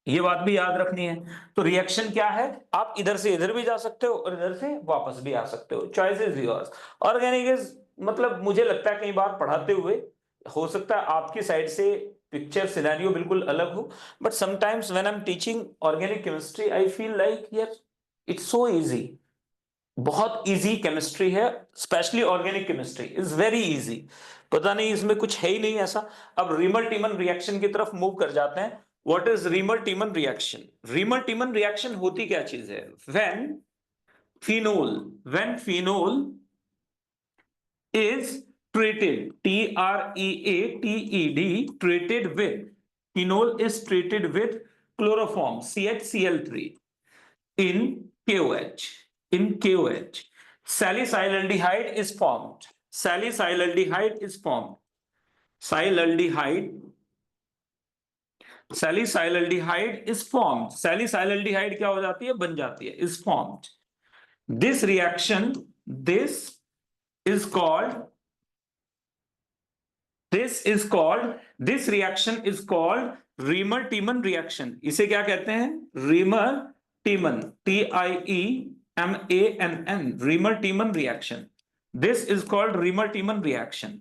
A: ये बात भी याद रखनी है। तो रिएक्शन क्या है, आप इधर से इधर भी जा सकते हो और इधर से वापस भी आ सकते हो, choice is yours. Organic is, मतलब मुझे लगता है कई बार पढ़ाते हुए हो सकता है आपकी साइड से पिक्चर सिनेरियो बिल्कुल अलग हो, but sometimes when I am teaching organic chemistry I feel like यार इट्स सो इजी, बहुत इजी केमिस्ट्री है, specially organic chemistry is very easy. पता नहीं इसमें कुछ है ही नहीं ऐसा। अब रीमल टीमन रिएक्शन की तरफ मूव कर जाते हैं। What is Reimer Tiemann reaction? Reimer Tiemann reaction होती क्या चीज है? When phenol is treated, TREATED, treated with, phenol is treated with chloroform, CHCl3 in KOH, salicylaldehyde is formed, salicylaldehyde is formed, salicylaldehyde is formed, salicylaldehyde क्या हो जाती है? बन जाती है, is formed. This reaction, is called this reaction is called Riemann-Tiemann reaction. इसे क्या कहते हैं? Riemann-Tiemann, TIEMANN, Riemann-Tiemann reaction. This is called Riemann-Tiemann reaction.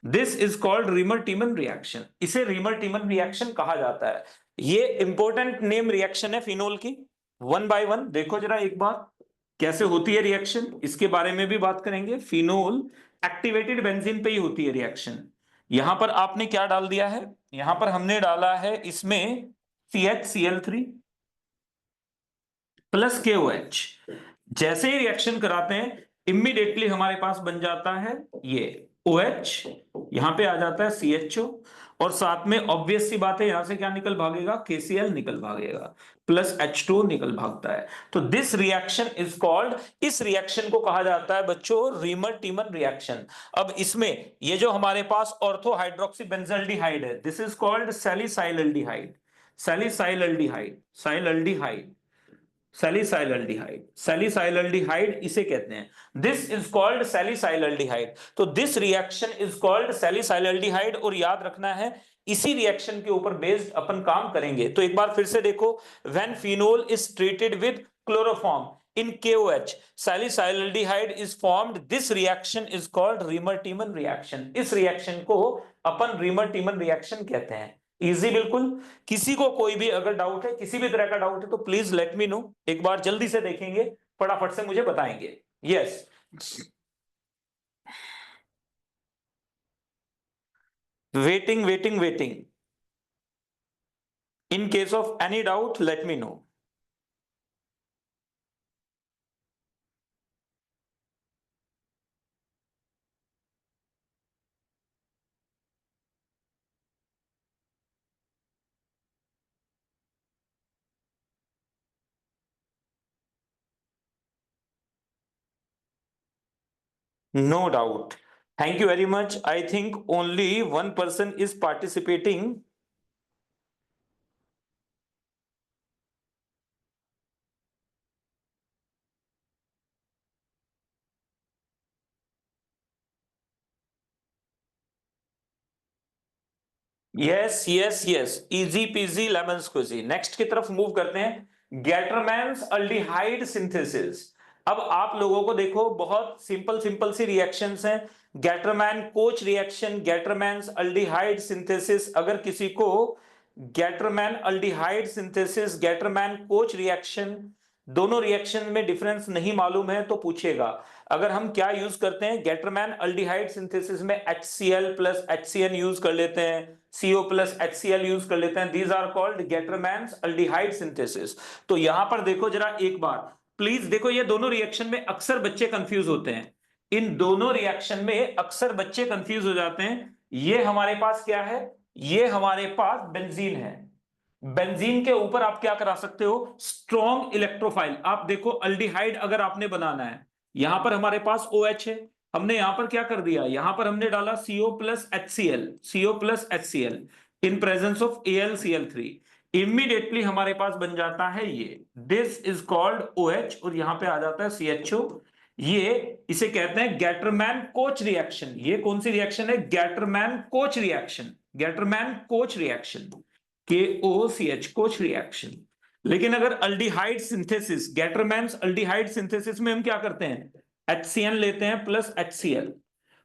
A: This is called Riemann-Tiemann reaction. इसे Riemann-Tiemann reaction कहा जाता है। ये इंपॉर्टेंट नेम रिएक्शन है फिनोल की। 1 by 1 देखो जरा एक बार कैसे होती है रिएक्शन, इसके बारे में भी बात करेंगे। फिनोल एक्टिवेटेड बेंजीन पे ही होती है रिएक्शन। यहां पर आपने क्या डाल दिया है? यहां पर हमने डाला है इसमें CHCl3 प्लस KOH। जैसे ही रिएक्शन कराते हैं इमीडिएटली हमारे पास बन जाता है ये OH, यहां पे आ जाता है CHO, और साथ में ऑब्वियस सी बात है यहां से क्या निकल भागेगा? KCl निकल भागेगा, प्लस H2O निकल भागता है। तो दिस रिएक्शन इज कॉल्ड, इस रिएक्शन को कहा जाता है बच्चों रीमल-टीमन रिएक्शन। अब इसमें ये जो हमारे पास ऑर्थो हाइड्रोक्सी बेंजल्डिहाइड है, this is called salicylaldehyde, salicylaldehyde, salicylaldehyde, salicylaldehyde, salicylaldehyde इसे कहते हैं। This is called salicylaldehyde. तो this reaction is called salicylaldehyde, और याद रखना है इसी रिएक्शन के ऊपर बेस्ड अपन काम करेंगे। तो एक बार फिर से देखो, when phenol is treated with chloroform in KOH, salicylaldehyde is formed. This reaction is called Riemann-Tiemann reaction. इस रिएक्शन को अपन Riemann-Tiemann reaction कहते हैं। इजी बिल्कुल। किसी को कोई भी अगर डाउट है, किसी भी तरह का डाउट है, तो प्लीज लेट मी नो। एक बार जल्दी से देखेंगे, फटाफट से मुझे बताएंगे। Yes, waiting waiting waiting. In case of any doubt late me no. No doubt. Thank you very much. I think only one person is participating. Yes yes yes, easy peasy lemon squeezy. Next की तरफ move करते हैं, गैटरमैन्स aldehyde synthesis. अब आप लोगों को देखो, बहुत सिंपल सिंपल सी रिएक्शंस हैं। Gattermann Koch reaction, Gattermann's aldehyde synthesis. अगर किसी को Gattermann aldehyde synthesis, Gattermann Koch reaction, दोनों रिएक्शन में डिफरेंस नहीं मालूम है तो पूछेगा। अगर हम क्या यूज करते हैं, गैटरमैन अल्डिहाइड सिंथेसिस में HCl प्लस HCN यूज कर लेते हैं, CO प्लस HCl यूज कर लेते हैं। These are called Gattermann's aldehyde synthesis. तो यहां पर देखो जरा एक बार, प्लीज देखो, ये दोनों रिएक्शन में अक्सर बच्चे कंफ्यूज होते हैं। इन दोनों रिएक्शन में अक्सर बच्चे कंफ्यूज हो जाते हैं। ये हमारे पास क्या है, ये हमारे पास बेंजीन है। बेंजीन के ऊपर आप क्या करा सकते हो, स्ट्रॉन्ग इलेक्ट्रोफाइल। आप देखो, अल्डिहाइड अगर आपने बनाना है, यहां पर हमारे पास OH है, हमने यहां पर क्या कर दिया, यहां पर हमने डाला CO plus HCl, CO plus HCl in presence of AlCl3। Immediately हमारे पास बन जाता है ये, दिस इज कॉल्ड OH, और यहां पे आ जाता है CHO। ये, इसे कहते हैं गैटरमैन कोच रिएक्शन। ये कौन सी रिएक्शन है, Gattermann Koch reaction, Gattermann Koch reaction, KOCH coach reaction. लेकिन अगर अल्डिहाइड सिंथेसिस, गैटरमैन्स अल्डिहाइड सिंथेसिस में हम क्या करते हैं, HCN लेते हैं प्लस HCl,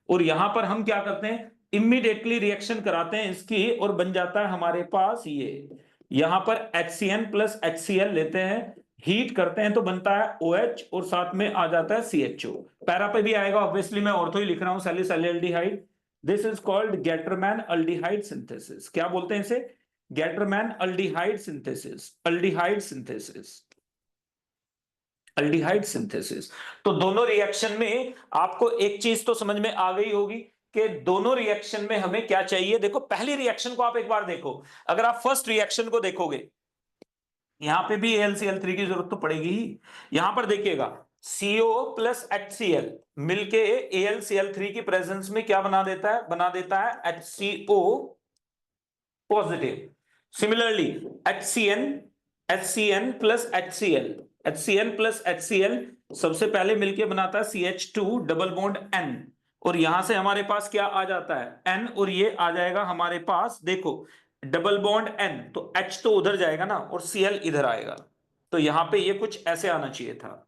A: और यहां पर हम क्या करते हैं, इमीडिएटली रिएक्शन कराते हैं इसकी, और बन जाता है हमारे पास ये। यहां पर HCN प्लस HCl लेते हैं, हीट करते हैं तो बनता है OH, और साथ में आ जाता है CHO। पैरा पे भी आएगा, ऑब्वियसली मैं ऑर्थो ही लिख रहा हूं, salicylaldehyde. This is called Gattermann aldehyde synthesis. क्या बोलते हैं इसे, Gattermann aldehyde synthesis, aldehyde synthesis, aldehyde synthesis. तो दोनों रिएक्शन में आपको एक चीज तो समझ में आ गई होगी कि दोनों रिएक्शन में हमें क्या चाहिए। देखो, पहली रिएक्शन को आप एक बार देखो, अगर आप फर्स्ट रिएक्शन को देखोगे, यहां पे भी AlCl3 की जरूरत तो पड़ेगी ही। यहां पर देखिएगा, CO प्लस HCl मिलके AlCl3 की प्रेजेंस में क्या बना देता है, बना देता है HCO positive. Similarly HCN, HCN plus HCl, HCN plus HCl सबसे पहले मिलके बनाता है CH2 डबल बॉन्ड N, और यहां से हमारे पास क्या आ जाता है N, और ये आ जाएगा हमारे पास, देखो डबल बॉन्ड N, तो H तो उधर जाएगा ना, और Cl इधर आएगा। तो यहां पे ये कुछ ऐसे आना चाहिए था,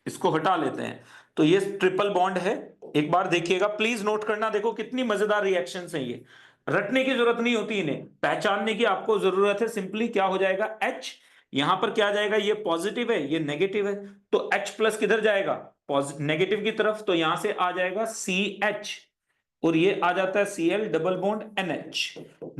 A: इसको हटा लेते हैं। तो ये ट्रिपल बॉन्ड है। एक बार देखिएगा, प्लीज नोट करना, देखो कितनी मजेदार रिएक्शंस हैं ये। रटने की जरूरत नहीं होती, इन्हें पहचानने की आपको जरूरत है। सिंपली क्या हो जाएगा, H यहां पर क्या जाएगा, ये पॉजिटिव है, ये नेगेटिव है, तो H प्लस किधर जाएगा, नेगेटिव की तरफ, तो यहां से आ जाएगा CH, और ये आ जाता है Cl double bond NH।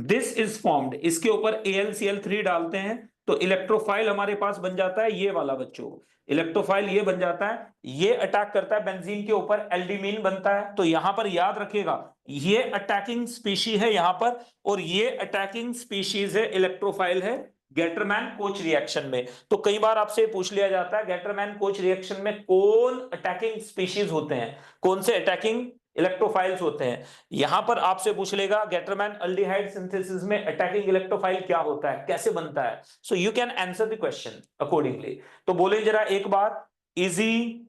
A: This is formed, इसके ऊपर AlCl3 डालते हैं तो इलेक्ट्रोफाइल हमारे पास बन जाता है ये वाला बच्चों, इलेक्ट्रोफाइल ये बन जाता है। ये अटैक करता है बेंजीन के ऊपर, एल्डिमीन बनता है। तो यहां पर याद रखिएगा, ये अटैकिंग स्पीशी है यहां पर, और ये अटैकिंग स्पीशीज है, इलेक्ट्रोफाइल है गैटरमैन कोच रिएक्शन में। तो कई बार आपसे पूछ लिया जाता है, गैटरमैन कोच रिएक्शन में कौन अटैकिंग स्पीशीज होते हैं, कौन से अटैकिंग इलेक्ट्रोफाइल्स होते हैं। यहां पर आपसे पूछ लेगा गैटरमैन अल्डिहाइड सिंथेसिस में अटैकिंग इलेक्ट्रोफाइल क्या होता है, कैसे बनता है, so you can answer the question accordingly. तो बोले जरा एक बार, इजी।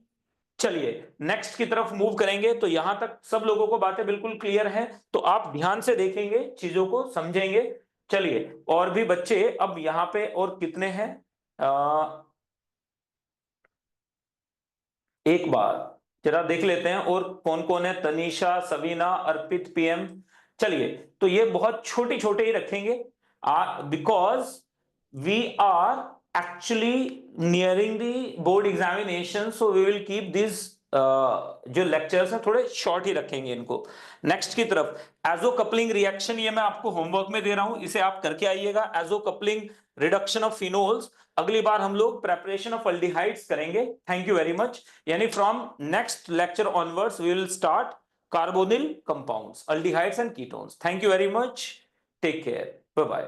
A: चलिए नेक्स्ट की तरफ मूव करेंगे। तो यहां तक सब लोगों को बातें बिल्कुल क्लियर है, तो आप ध्यान से देखेंगे, चीजों को समझेंगे। चलिए, और भी बच्चे अब यहां पे और कितने हैं, एक बार जरा देख लेते हैं और कौन कौन है, तनीषा, सवीना, अर्पित, PM। चलिए, तो ये बहुत छोटी छोटे ही रखेंगे, because we are actually nearing the board examination, so we will keep these जो लेक्चर्स हैं थोड़े शॉर्ट ही रखेंगे इनको। नेक्स्ट की तरफ एजो कपलिंग रिएक्शन, ये मैं आपको होमवर्क में दे रहा हूं, इसे आप करके आइएगा। Azo coupling reduction of phenols, अगली बार हम लोग प्रेपरेशन ऑफ अल्डिहाइड्स करेंगे। Thank you very much. यानी from next lecture onwards we will start carbonyl compounds, aldehydes and ketones. Thank you very much. Take care. Bye bye.